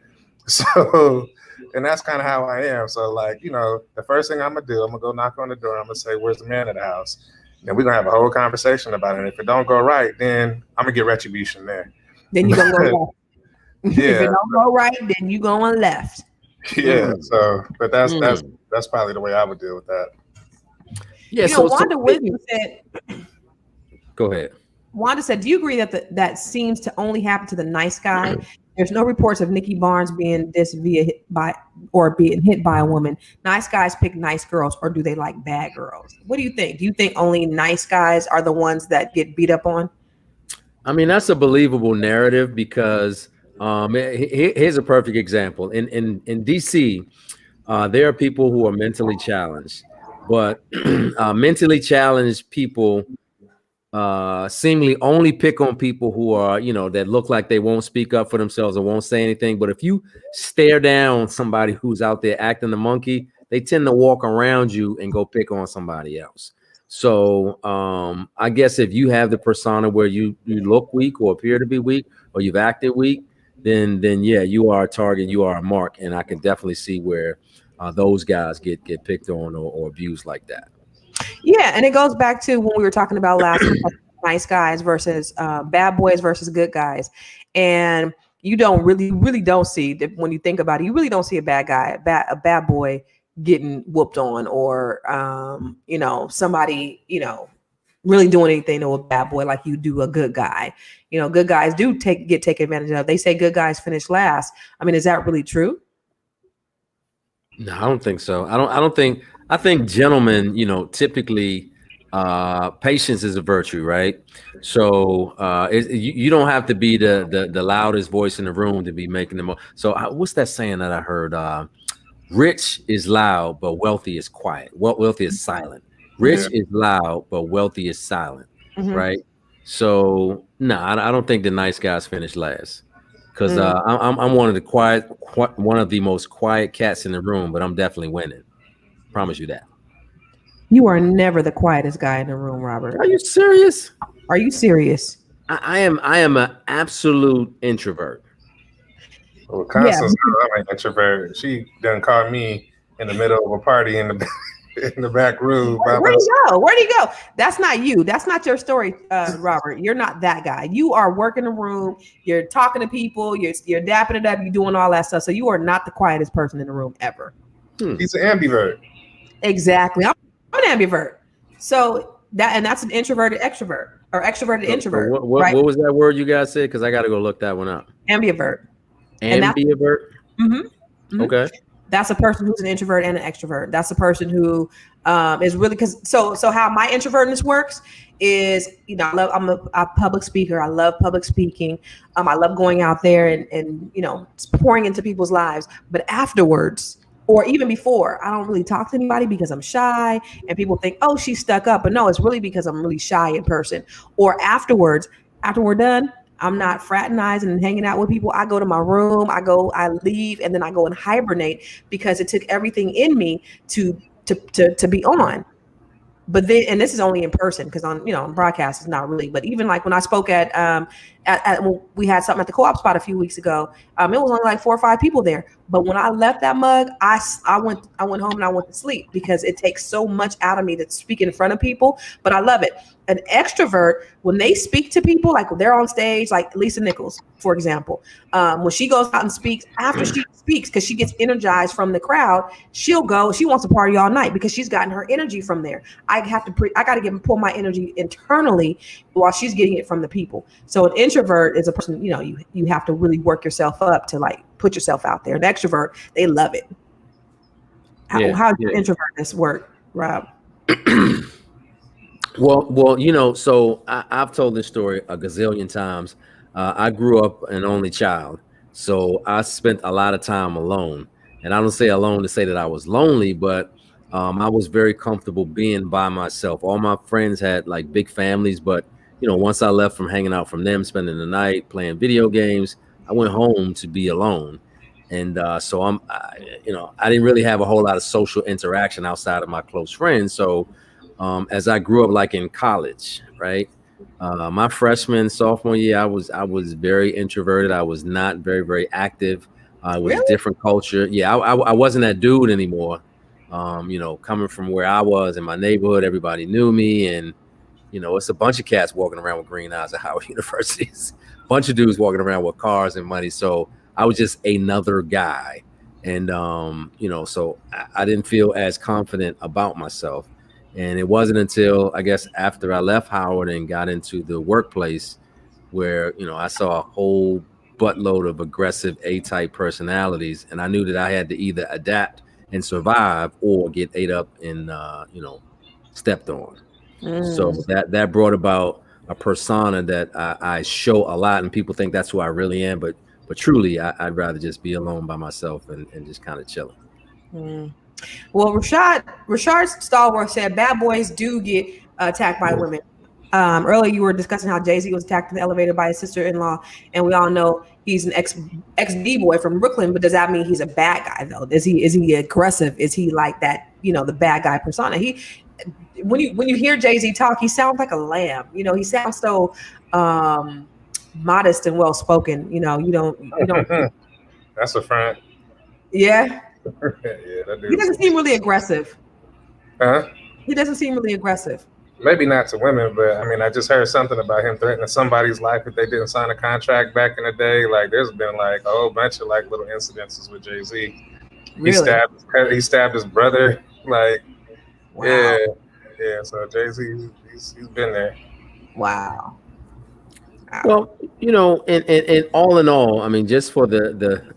So. And that's kind of how I am. So like, the first thing I'm going to do, I'm going to go knock on the door. I'm going to say, where's the man of the house? And we're going to have a whole conversation about it. And if it don't go right, then I'm going to get retribution there. Then you're going to go left. Yeah. If it don't go right, then you're going left. Yeah. So, but that's probably the way I would deal with that. Yeah. Wanda Wisdom said, go ahead. Wanda said, do you agree that that seems to only happen to the nice guy? There's no reports of Nikki Barnes being being hit by a woman. Nice guys pick nice girls, or do they like bad girls? What do you think? Do you think only nice guys are the ones that get beat up on? I mean, that's a believable narrative because here's a perfect example. In DC, there are people who are mentally challenged, but mentally challenged people seemingly only pick on people who are, that look like they won't speak up for themselves or won't say anything. But if you stare down somebody who's out there acting the monkey, they tend to walk around you and go pick on somebody else. So I guess if you have the persona where you look weak or appear to be weak or you've acted weak, then yeah, you are a target, you are a mark, and I can definitely see where those guys get picked on or abused like that. Yeah, and it goes back to when we were talking about last time, nice guys versus bad boys versus good guys, and you don't really don't see that when you think about it. You really don't see a bad guy, a bad boy getting whooped on, or somebody really doing anything to a bad boy like you do a good guy. Good guys do get taken advantage of. They say good guys finish last. I mean, is that really true? No, I don't think so. I think gentlemen, typically patience is a virtue, right? So you don't have to be the loudest voice in the room to be making them. So what's that saying that I heard? Rich is loud, but wealthy is quiet. Wealthy is silent. Rich is loud, but wealthy is silent, right? So no, I don't think the nice guys finish last, because I'm one of the most quiet cats in the room, but I'm definitely winning. Promise you that. You are never the quietest guy in the room, Robert. Are you serious? Are you serious? I am an absolute introvert. Well, Constance, I'm an introvert. She done caught me in the middle of a party in the back room. Where'd he go? Where'd he go? That's not you. That's not your story, Robert. You're not that guy. You are working the room. You're talking to people. You're dapping it up. You're doing all that stuff. So you are not the quietest person in the room ever. He's an ambivert. Exactly. I'm an ambivert. So that's an introverted extrovert or extroverted introvert. What was that word you guys said? Because I got to go look that one up. Ambivert. Ambivert. Okay. That's a person who's an introvert and an extrovert. That's a person who is really so how my introvertness works is, I'm a public speaker. I love public speaking. I love going out there and pouring into people's lives. But afterwards, or even before, I don't really talk to anybody because I'm shy, and people think, oh, she's stuck up. But no, it's really because I'm really shy in person. Or afterwards, after we're done, I'm not fraternizing and hanging out with people. I go to my room, I leave, and then I go and hibernate because it took everything in me to be on. But then, and this is only in person, because on broadcast it's not really. But even like when I spoke at we had something at the Co-op spot a few weeks ago, it was only like 4 or 5 people there. But when I left that mug, I went home and I went to sleep, because it takes so much out of me to speak in front of people. But I love it. An extrovert, when they speak to people, like when they're on stage, like Lisa Nichols, for example, when she goes out and speaks, after she speaks, because she gets energized from the crowd, she wants to party all night because she's gotten her energy from there. I got to pull my energy internally while she's getting it from the people. So an introvert is a person, you have to really work yourself up to like put yourself out there. An extrovert, they love it. How does your introvertness work, Rob? Well, so I've told this story a gazillion times. I grew up an only child, so I spent a lot of time alone. And I don't say alone to say that I was lonely, but I was very comfortable being by myself. All my friends had like big families, but once I left from hanging out from them, spending the night playing video games, I went home to be alone. And so I didn't really have a whole lot of social interaction outside of my close friends. So as I grew up, like in college, right? My freshman, sophomore year, I was very introverted. I was not very, very active. It was a different culture. Yeah, I wasn't that dude anymore. Coming from where I was in my neighborhood, everybody knew me, and it's a bunch of cats walking around with green eyes at Howard University. A bunch of dudes walking around with cars and money. So I was just another guy, and so I didn't feel as confident about myself. And it wasn't until, I guess, after I left Howard and got into the workplace where, I saw a whole buttload of aggressive A-type personalities. And I knew that I had to either adapt and survive or get ate up and, stepped on. So that brought about a persona that I show a lot, and people think that's who I really am. But truly, I'd rather just be alone by myself and just kind of chilling. Well, Rashad Stallworth said bad boys do get attacked by women. Earlier, you were discussing how Jay-Z was attacked in the elevator by his sister-in-law, and we all know he's an ex-D-boy from Brooklyn. But does that mean he's a bad guy, though? Is he aggressive? Is he like that? The bad guy persona. when you hear Jay-Z talk, he sounds like a lamb. You know, he sounds so modest and well spoken. You know, you don't. That's a front. Yeah. Yeah, that He doesn't seem really aggressive. Huh? He doesn't seem really aggressive. Maybe not to women, but I mean, I just heard something about him threatening somebody's life if they didn't sign a contract back in the day. Like, there's been like a whole bunch of like little incidences with Jay-Z. Really? He stabbed his brother. Like, wow. yeah. So Jay-Z, he's been there. Wow. Well, you know, and all in all, I mean, just for the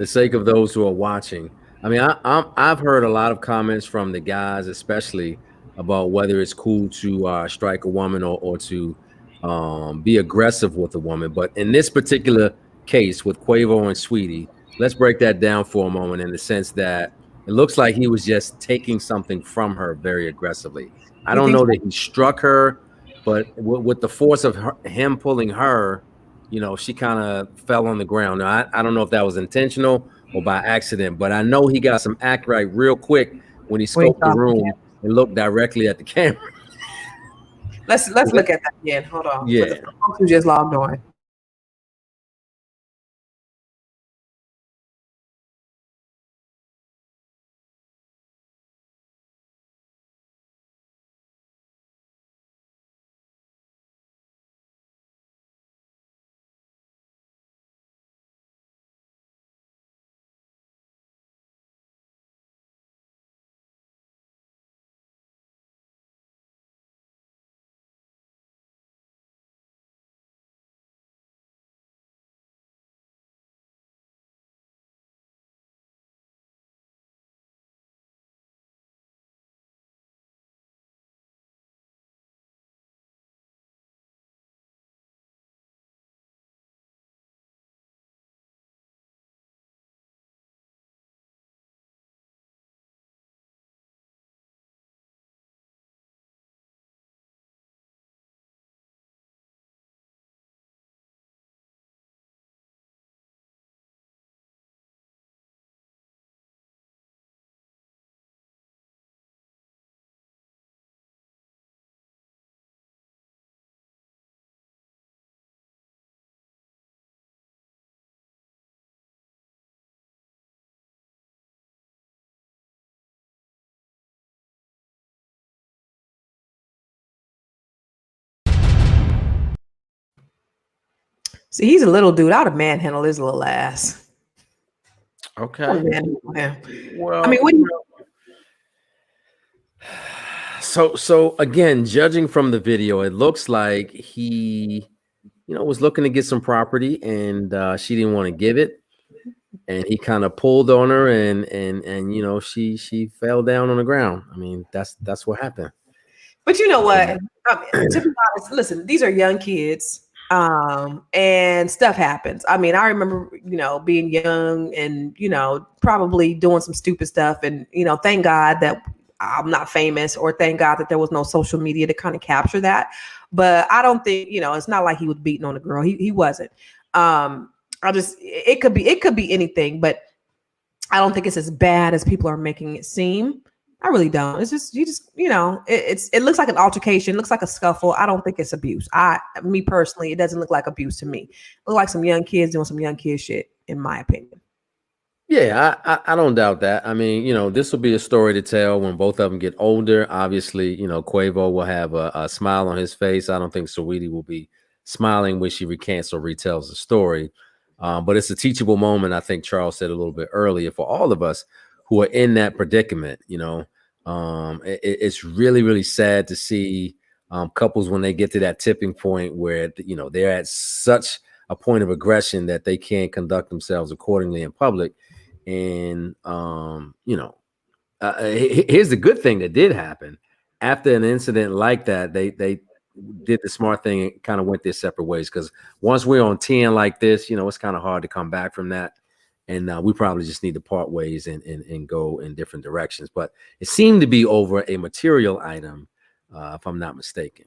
sake of those who are watching, I mean, I've heard a lot of comments from the guys, especially about whether it's cool to strike a woman or to be aggressive with a woman. But in this particular case with Quavo and Saweetie, let's break that down for a moment in the sense that it looks like he was just taking something from her very aggressively. I don't know that he struck her, but with the force of him pulling her, you know, she kind of fell on the ground. Now, I don't know if that was intentional or by accident, but I know he got some act right real quick when he scoped the room and looked directly at the camera. Let's look at that again. Hold on. Yeah. For the folks who just logged on. See, he's a little dude. I would have manhandled his little ass. Okay. Well, I mean, what do you? So again, judging from the video, it looks like he, you know, was looking to get some property and she didn't want to give it. And he kind of pulled on her and you know, she fell down on the ground. I mean, that's what happened. But you know what? To be honest, listen, these are young kids. And stuff happens. I mean, I remember, you know, being young and, you know, probably doing some stupid stuff. And, you know, thank God that I'm not famous, or thank God that there was no social media to kind of capture that. But I don't think, you know, it's not like he was beating on a girl. He wasn't. It could be anything, but I don't think it's as bad as people are making it seem. I really don't. It's just, you know, it looks like an altercation, looks like a scuffle. I don't think it's abuse. Me personally, it doesn't look like abuse to me. It looks like some young kids doing some young kid shit, in my opinion. Yeah, I don't doubt that. I mean, you know, this will be a story to tell when both of them get older. Obviously, you know, Quavo will have a smile on his face. I don't think Saweetie will be smiling when she recants or retells the story. But it's a teachable moment. I think Charles said a little bit earlier for all of us who are in that predicament. You know, it's really, really sad to see couples when they get to that tipping point where, you know, they're at such a point of aggression that they can't conduct themselves accordingly in public. And, you know, here's the good thing that did happen. After an incident like that, they did the smart thing and kind of went their separate ways. Because once we're on 10 like this, you know, it's kind of hard to come back from that. And we probably just need to part ways and go in different directions. But it seemed to be over a material item, if I'm not mistaken.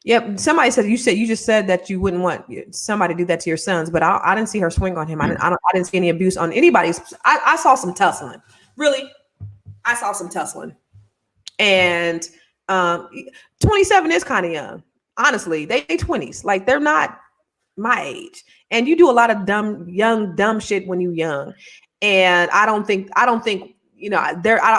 Yep. Somebody said you just said that you wouldn't want somebody to do that to your sons, but I didn't see her swing on him. I didn't see any abuse on anybody's. I saw some tussling. Really, I saw some tussling. And 27 is kind of young. Honestly, they 20s. Like they're not my age. And you do a lot of dumb shit when you're young. And I don't think, I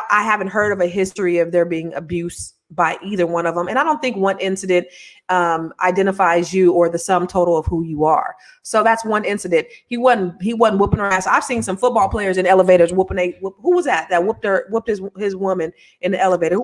haven't heard of a history of there being abuse by either one of them. And I don't think one incident identifies you or the sum total of who you are. So that's one incident. He wasn't whooping her ass. I've seen some football players in elevators whooping who was that whooped his woman in the elevator?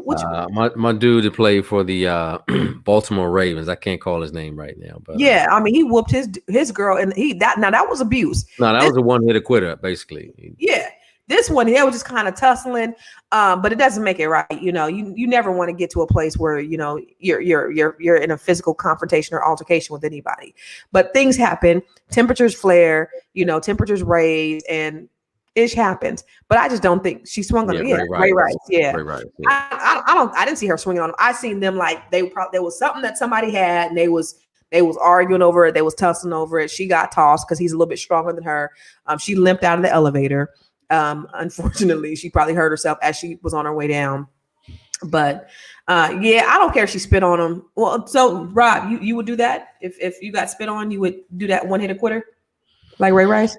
My dude that played for the Baltimore Ravens. I can't call his name right now, but yeah, I mean he whooped his girl, and that was abuse. No, that was a one-hitter quitter, basically. Yeah. This one, they were just kind of tussling, but it doesn't make it right. You never want to get to a place where you're in a physical confrontation or altercation with anybody. But things happen, temperatures flare, temperatures raise, and ish happens. But I just don't think she swung on him. Yeah, Ray Rice. Yeah, Ray Rice, yeah. I didn't see her swinging on him. I seen them like there was something that somebody had, and they was arguing over it. They was tussling over it. She got tossed because he's a little bit stronger than her. She limped out of the elevator. Unfortunately, she probably hurt herself as she was on her way down. But yeah, I don't care if she spit on him. Well, so Rob, you would do that if you got spit on, you would do that one-hitter quitter like Ray Rice?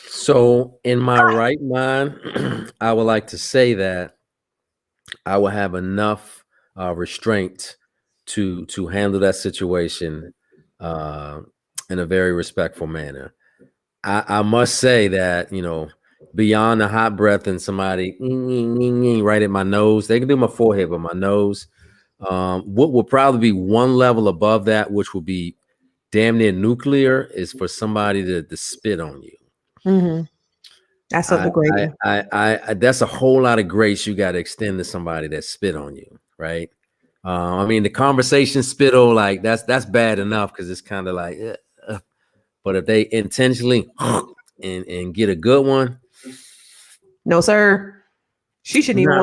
So in my right mind, I would like to say that I will have enough restraint to handle that situation in a very respectful manner. I must say that, beyond the hot breath and somebody right at my nose, they can do my forehead, but my nose, what will probably be one level above that, which will be damn near nuclear, is for somebody to spit on you. Mm-hmm. That's something great. That's a whole lot of grace you got to extend to somebody that spit on you, right? I mean, the conversation spittle, like that's bad enough because it's kind of like, but if they intentionally and get a good one, no, sir. She shouldn't even. I'm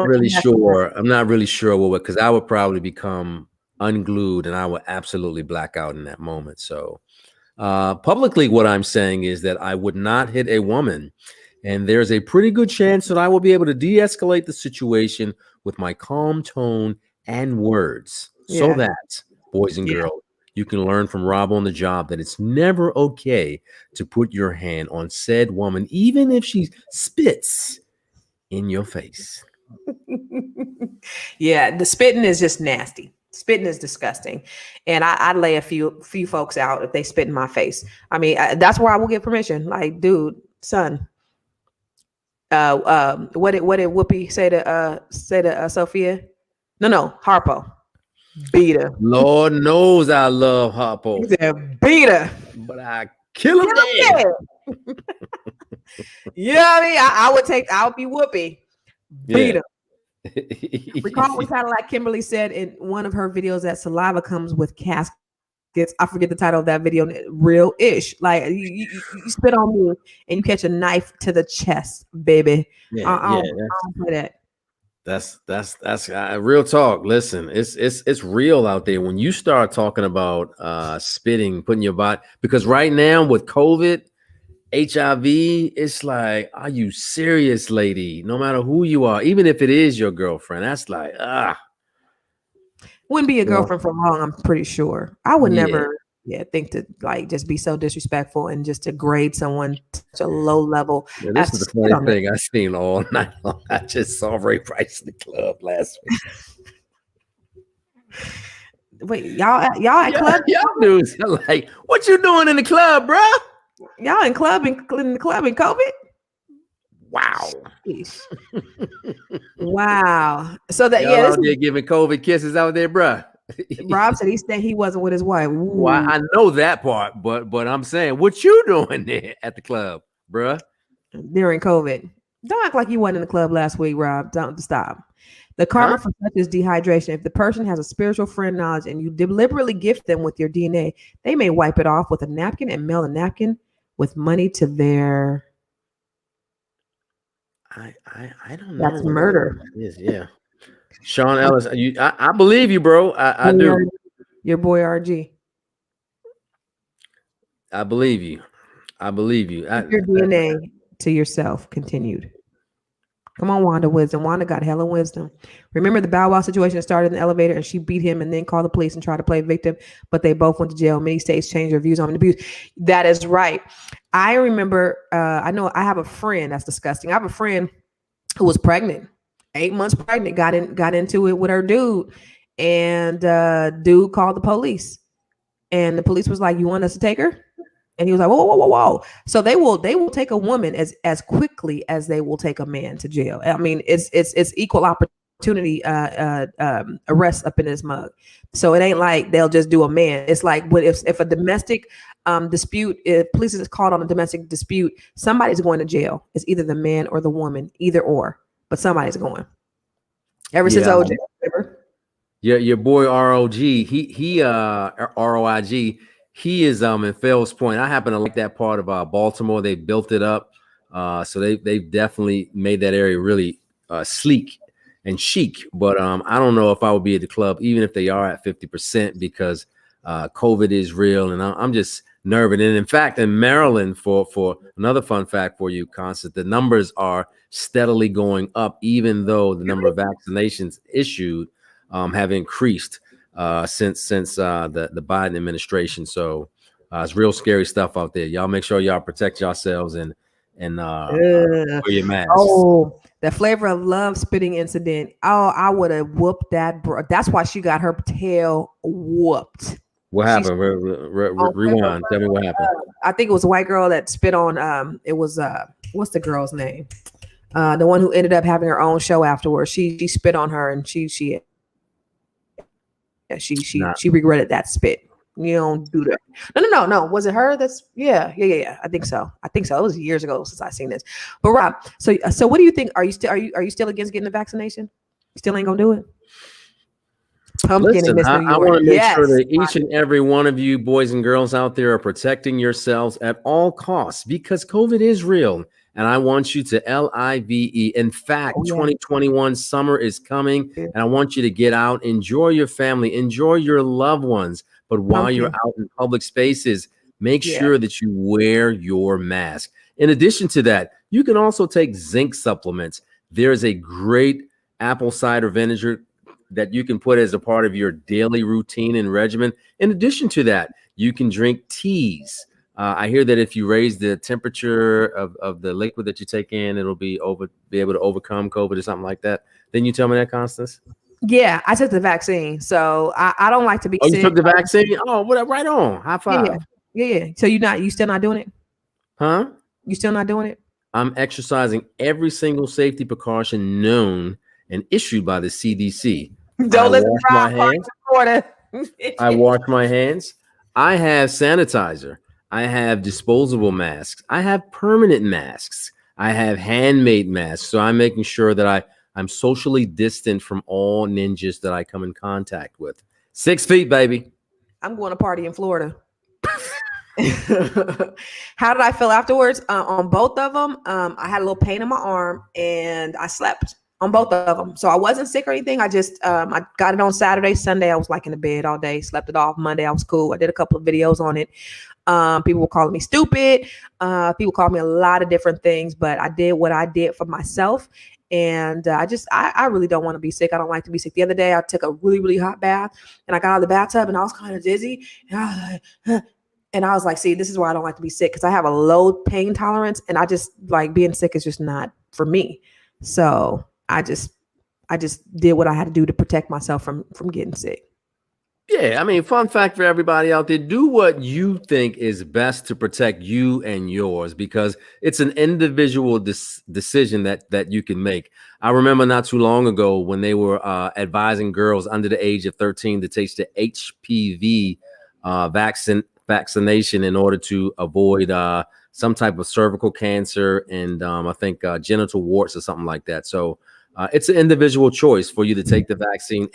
not really sure what, because I would probably become unglued and I would absolutely black out in that moment. So publicly, what I'm saying is that I would not hit a woman, and there's a pretty good chance that I will be able to de-escalate the situation with my calm tone and words, so that, boys and girls, you can learn from Rob on the job that it's never okay to put your hand on said woman, even if she spits in your face. Yeah, the spitting is just nasty. Spitting is disgusting, and I'd lay a few folks out if they spit in my face. I mean, that's where I will get permission. Like, dude, son, what did Whoopi say to Sophia? No, Harpo. Beat her. Lord knows I love Harpo. He said, beat her. But I kill him dead. Yeah, I mean, I would be Whoopi. Beat her. Recall we kind of like Kimberly said in one of her videos that saliva comes with caskets. I forget the title of that video. Real ish. Like you spit on me and you catch a knife to the chest, baby. I don't play that. That's real talk. Listen, it's real out there when you start talking about spitting, putting your body, because right now with COVID, HIV, it's like, are you serious, lady? No matter who you are, even if it is your girlfriend, that's like, wouldn't be a girlfriend for long, I'm pretty sure. I would never think to like just be so disrespectful and just degrade someone to such a low level. Yeah, this is the funny thing I seen all night long. I just saw Ray Price in the club last week. Wait, y'all at club? Y'all dudes are like, what you doing in the club, bro? Y'all in the club in COVID? Wow. Wow. So that out there giving COVID kisses out there, bro. Rob said he wasn't with his wife. Ooh. Well, I know that part, but I'm saying, what you doing there at the club, bruh? During COVID. Don't act like you wasn't in the club last week, Rob. Don't stop. The karma for such is dehydration. If the person has a spiritual friend knowledge and you deliberately gift them with your DNA, they may wipe it off with a napkin and mail a napkin with money to their. I don't know. That's murder. That is, yeah. Sean Ellis, I believe you, bro. I do. Your boy RG. I believe you. Your DNA to yourself. Continued. Come on, Wanda Wisdom. Wanda got hella wisdom. Remember the Bow Wow situation that started in the elevator and she beat him and then called the police and tried to play victim, but they both went to jail. Many states changed their views on abuse. That is right. I remember, I know I have a friend that's disgusting. I have a friend who was pregnant, 8 months pregnant, got into it with her dude, and dude called the police, and the police was like, "You want us to take her?" And he was like, whoa. So they will take a woman as quickly as they will take a man to jail. I mean, it's equal opportunity arrest up in his mug. So it ain't like they'll just do a man. It's like if a domestic dispute, if police is called on a domestic dispute, somebody's going to jail. It's either the man or the woman, either or, but somebody's going. Ever since OJ. Yeah, your boy ROG, he ROIG. He is in Fells Point. I happen to like that part of Baltimore. They built it up, so they've definitely made that area really sleek and chic. But I don't know if I would be at the club, even if they are at 50%, because COVID is real, and I'm just nervous. And in fact, in Maryland, for another fun fact for you, Constance, the numbers are steadily going up, even though the number of vaccinations issued have increased since the Biden administration. So it's real scary stuff out there. Y'all make sure y'all protect yourselves and wear your masks. Oh, the Flavor of Love spitting incident. Oh, I would have whooped that bro. That's why she got her tail whooped. What happened? Rewind. Tell me what happened. I think it was a white girl that spit on. It was what's the girl's name? The one who ended up having her own show afterwards. She spit on her, and she regretted that spit. You don't do that. No. Was it her? That's yeah. I think so. It was years ago since I seen this. But Rob, so what do you think? Are you still against getting the vaccination? You still ain't gonna do it? Listen, I want to make sure that each and every one of you boys and girls out there are protecting yourselves at all costs, because COVID is real. And I want you to LIVE. In fact, 2021 summer is coming, and I want you to get out, enjoy your family, enjoy your loved ones. But while you're out in public spaces, make sure that you wear your mask. In addition to that, you can also take zinc supplements. There's a great apple cider vinegar that you can put as a part of your daily routine and regimen. In addition to that, you can drink teas. I hear that if you raise the temperature of the liquid that you take in, it'll be able to overcome COVID or something like that. Didn't you tell me that, Constance? Yeah, I took the vaccine, so I don't like to be sick. You took the vaccine? Oh, what? Right on. High five. Yeah. So you still not doing it? Huh? You still not doing it? I'm exercising every single safety precaution known and issued by the CDC. Don't let wash my hands. I wash my hands. I have sanitizer. I have disposable masks. I have permanent masks. I have handmade masks. So I'm making sure that I'm socially distant from all ninjas that I come in contact with. 6 feet, baby. I'm going to party in Florida. How did I feel afterwards? On both of them, I had a little pain in my arm and I slept on both of them. So I wasn't sick or anything. I just, I got it on Saturday. Sunday, I was like in the bed all day, slept it off. Monday, I was cool. I did a couple of videos on it. People were calling me stupid. People called me a lot of different things, but I did what I did for myself. And I really don't want to be sick. I don't like to be sick. The other day, I took a really, really hot bath and I got out of the bathtub and I was kind of dizzy. And I was like, see, this is why I don't like to be sick, because I have a low pain tolerance and I just like being sick is just not for me. So I just did what I had to do to protect myself from getting sick. Yeah, I mean, fun fact for everybody out there, do what you think is best to protect you and yours, because it's an individual decision that you can make. I remember not too long ago when they were advising girls under the age of 13 to take the HPV vaccination in order to avoid some type of cervical cancer and I think genital warts or something like that. So it's an individual choice for you to take the vaccine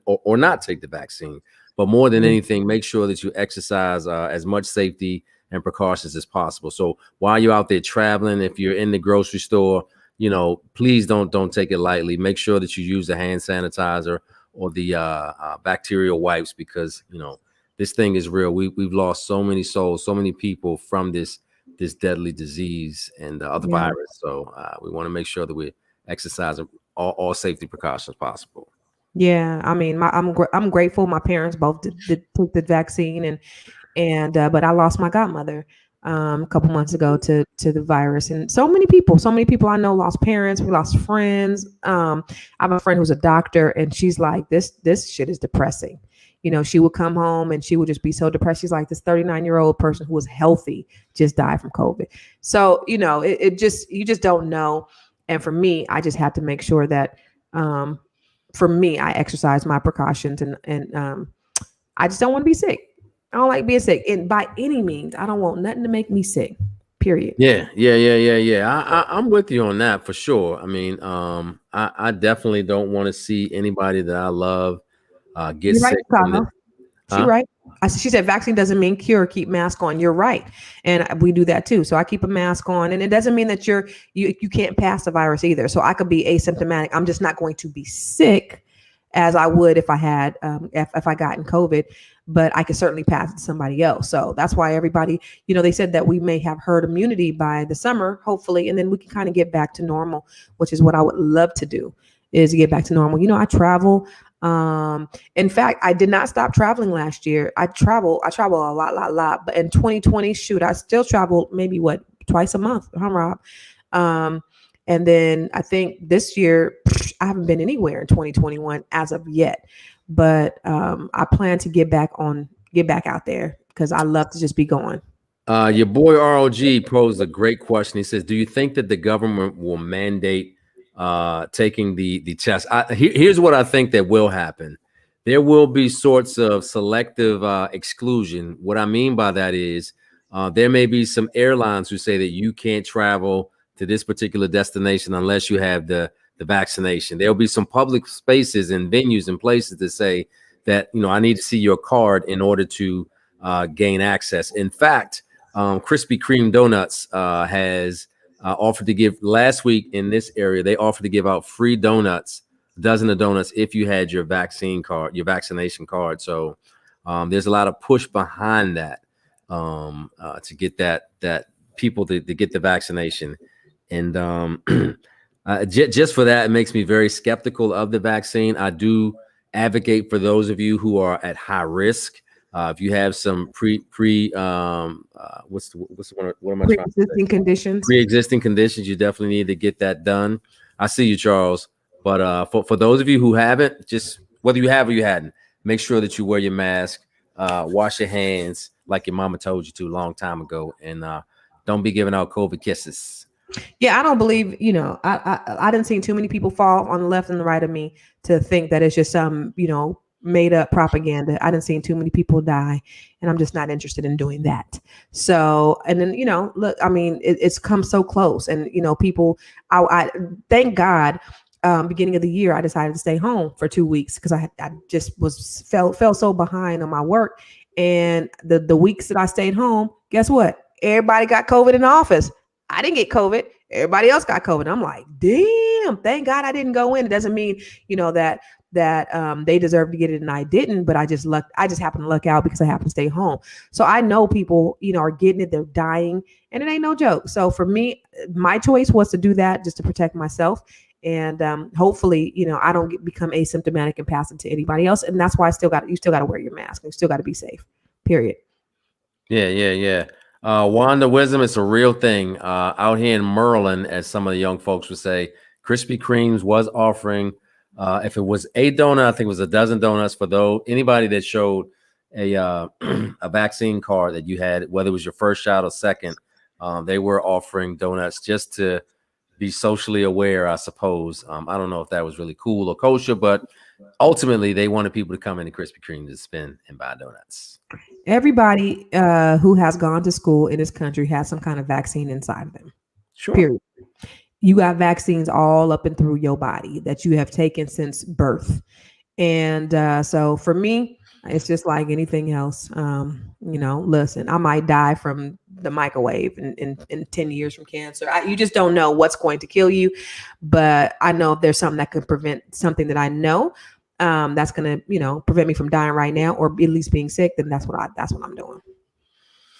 or not take the vaccine. But more than anything, make sure that you exercise as much safety and precautions as possible. So while you're out there traveling, if you're in the grocery store, please don't take it lightly. Make sure that you use the hand sanitizer or the bacterial wipes, because this thing is real. We've lost so many souls, so many people from this deadly disease and other virus. So we want to make sure that we're exercising all safety precautions possible. Yeah, I mean, I'm grateful. My parents both took the vaccine, and but I lost my godmother a couple months ago to the virus, and so many people I know lost parents. We lost friends. I have a friend who's a doctor, and she's like, this shit is depressing. You know, she would come home and she would just be so depressed. She's like, this 39-year-old person who was healthy just died from COVID. So, you know, you just don't know. And for me, I just have to make sure that, for me, I exercise my precautions, and I just don't want to be sick. I don't like being sick, and by any means, I don't want nothing to make me sick. Period. Yeah. I'm with you on that for sure. I mean, I definitely don't want to see anybody that I love get You're right, sick from this. She's right. She said vaccine doesn't mean cure. Keep mask on. You're right, and we do that too. So I keep a mask on, and it doesn't mean that you can't pass the virus either. So I could be asymptomatic. I'm just not going to be sick as I would if I had if I gotten COVID, but I could certainly pass it to somebody else. So that's why everybody, you know, they said that we may have herd immunity by the summer, hopefully, and then we can kind of get back to normal, which is what I would love to do, is get back to normal. You know, I travel. In fact, I did not stop traveling last year. I travel a lot, but in 2020, shoot, I still travel maybe twice a month, Rob? And then I think this year, I haven't been anywhere in 2021 as of yet, but I plan to get back out there because I love to just be going. Your boy ROG posed a great question. He says, do you think that the government will mandate taking the test? Here's what I think that will happen. There will be sorts of selective exclusion. What I mean by that is there may be some airlines who say that you can't travel to this particular destination unless you have the vaccination. There'll be some public spaces and venues and places that say that, you know, I need to see your card in order to gain access. In fact, Krispy Kreme Donuts has offered to give, last week in this area, they offered to give out free donuts, a dozen of donuts, if you had your vaccine card, your vaccination card. So there's a lot of push behind that to get that people to get the vaccination. And just for that, it makes me very skeptical of the vaccine. I do advocate for those of you who are at high risk. If you have some pre-existing conditions, you definitely need to get that done. I see you, Charles. But for those of you who haven't, just whether you have or you hadn't, make sure that you wear your mask, wash your hands like your mama told you to a long time ago, and don't be giving out COVID kisses. Yeah, I don't believe, you know, I didn't see too many people fall on the left and the right of me to think that it's just some, you know, made up propaganda. I didn't see too many people die, and I'm just not interested in doing that. So, and then, you know, look, I mean, it's come so close, and, you know, people, I thank God, beginning of the year, I decided to stay home for 2 weeks because I just fell so behind on my work. And the weeks that I stayed home, guess what? Everybody got COVID in the office. I didn't get COVID. Everybody else got COVID. I'm like, damn, thank God I didn't go in. It doesn't mean, you know, that they deserve to get it and I didn't, but I just happened to luck out because I happened to stay home. So I know people, you know, are getting it, they're dying, and it ain't no joke. So for me, my choice was to do that just to protect myself. And hopefully, you know, I don't become asymptomatic and pass it to anybody else. And that's why you still got to wear your mask. You still got to be safe, period. Yeah. Wanda Wisdom, it's a real thing. Out here in Maryland, as some of the young folks would say, Krispy Kreme's was offering, if it was a donut, I think it was a dozen donuts for anybody that showed a vaccine card that you had, whether it was your first shot or second. They were offering donuts just to be socially aware, I suppose. I don't know if that was really cool or kosher, but ultimately they wanted people to come into Krispy Kreme to spend and buy donuts. Everybody who has gone to school in this country has some kind of vaccine inside of them. Sure. Period. You got vaccines all up and through your body that you have taken since birth. And so for me, it's just like anything else. You know, listen, I might die from the microwave in 10 years from cancer. You just don't know what's going to kill you. But I know if there's something that could prevent something that I know that's going to, you know, prevent me from dying right now, or at least being sick, then that's what I'm doing.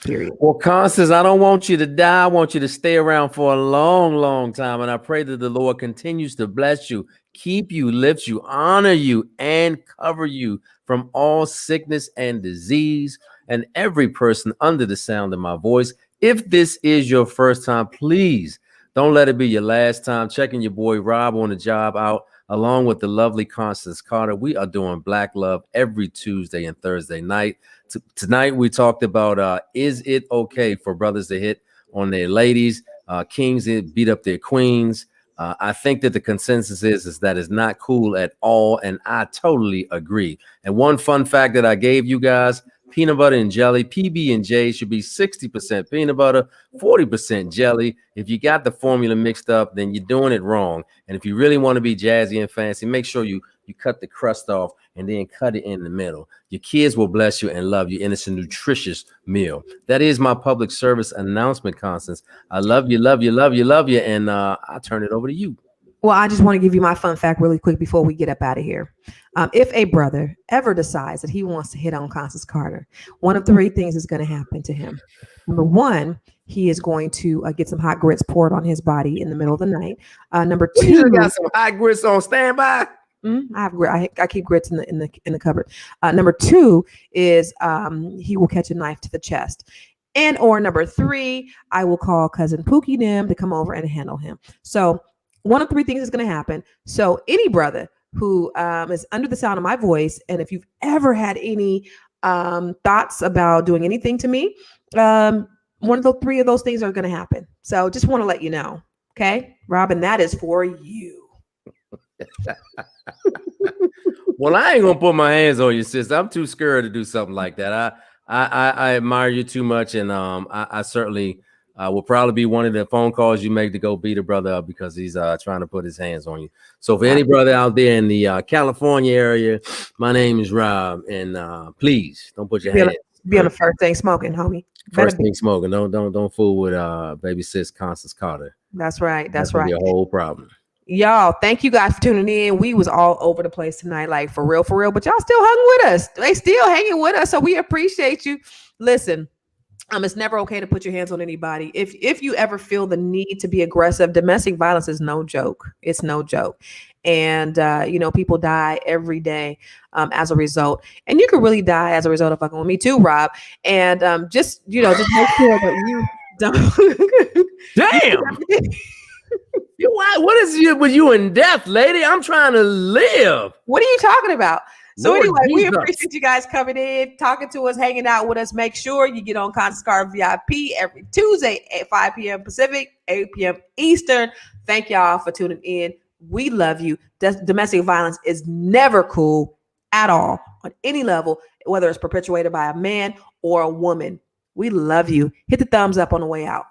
Period. Well, Constance, I don't want you to die. I want you to stay around for a long, long time. And I pray that the Lord continues to bless you, keep you, lift you, honor you, and cover you from all sickness and disease. And every person under the sound of my voice, if this is your first time, please don't let it be your last time checking your boy Rob on the job out, along with the lovely Constance Carter. We are doing Black Love every Tuesday and Thursday night. Tonight we talked about is it okay for brothers to hit on their ladies, kings beat up their queens. I think that the consensus is that it's not cool at all, and I totally agree. And one fun fact that I gave you guys: peanut butter and jelly, PB&J should be 60% peanut butter, 40% jelly. If you got the formula mixed up, then you're doing it wrong. And if you really want to be jazzy and fancy, make sure you cut the crust off and then cut it in the middle. Your kids will bless you and love you, and it's a nutritious meal. That is my public service announcement, Constance. I love you, love you, love you, love you, and I'll turn it over to you. Well, I just want to give you my fun fact really quick before we get up out of here. If a brother ever decides that he wants to hit on Constance Carter, one of three things is going to happen to him. Number one, he is going to get some hot grits poured on his body in the middle of the night. Number two, you got some hot grits on standby. I keep grits in the cupboard. Number two is he will catch a knife to the chest. And or number three, I will call cousin Pookie Nim to come over and handle him. So one of three things is going to happen. So any brother who is under the sound of my voice, and if you've ever had any thoughts about doing anything to me, one of the three of those things are going to happen. So just want to let you know. Okay, Robin, that is for you. Well, I ain't gonna put my hands on you, sister. I'm too scared to do something like that. I admire you too much, and I certainly will probably be one of the phone calls you make to go beat a brother up because he's trying to put his hands on you. So for any brother out there in the California area, my name is Rob, and please don't put your hands. Be on the first thing smoking, homie. First thing smoking. Don't fool with baby sis Constance Carter. That's right. That's right. Your whole problem. Y'all, thank you guys for tuning in. We was all over the place tonight, like for real, but y'all still hung with us. They still hanging with us, so we appreciate you. Listen, it's never okay to put your hands on anybody. If you ever feel the need to be aggressive, domestic violence is no joke. It's no joke. And people die every day as a result. And you could really die as a result of fucking with me too, Rob. And just make sure that you don't. Damn. What is it with you in death, lady? I'm trying to live. What are you talking about? So Lord anyway, we Jesus. appreciate you guys coming in, talking to us, hanging out with us. Make sure you get on Constance Carter VIP every Tuesday at 5 p.m. Pacific, 8 p.m. Eastern. Thank y'all for tuning in. We love you. Domestic violence is never cool at all on any level, whether it's perpetuated by a man or a woman. We love you. Hit the thumbs up on the way out.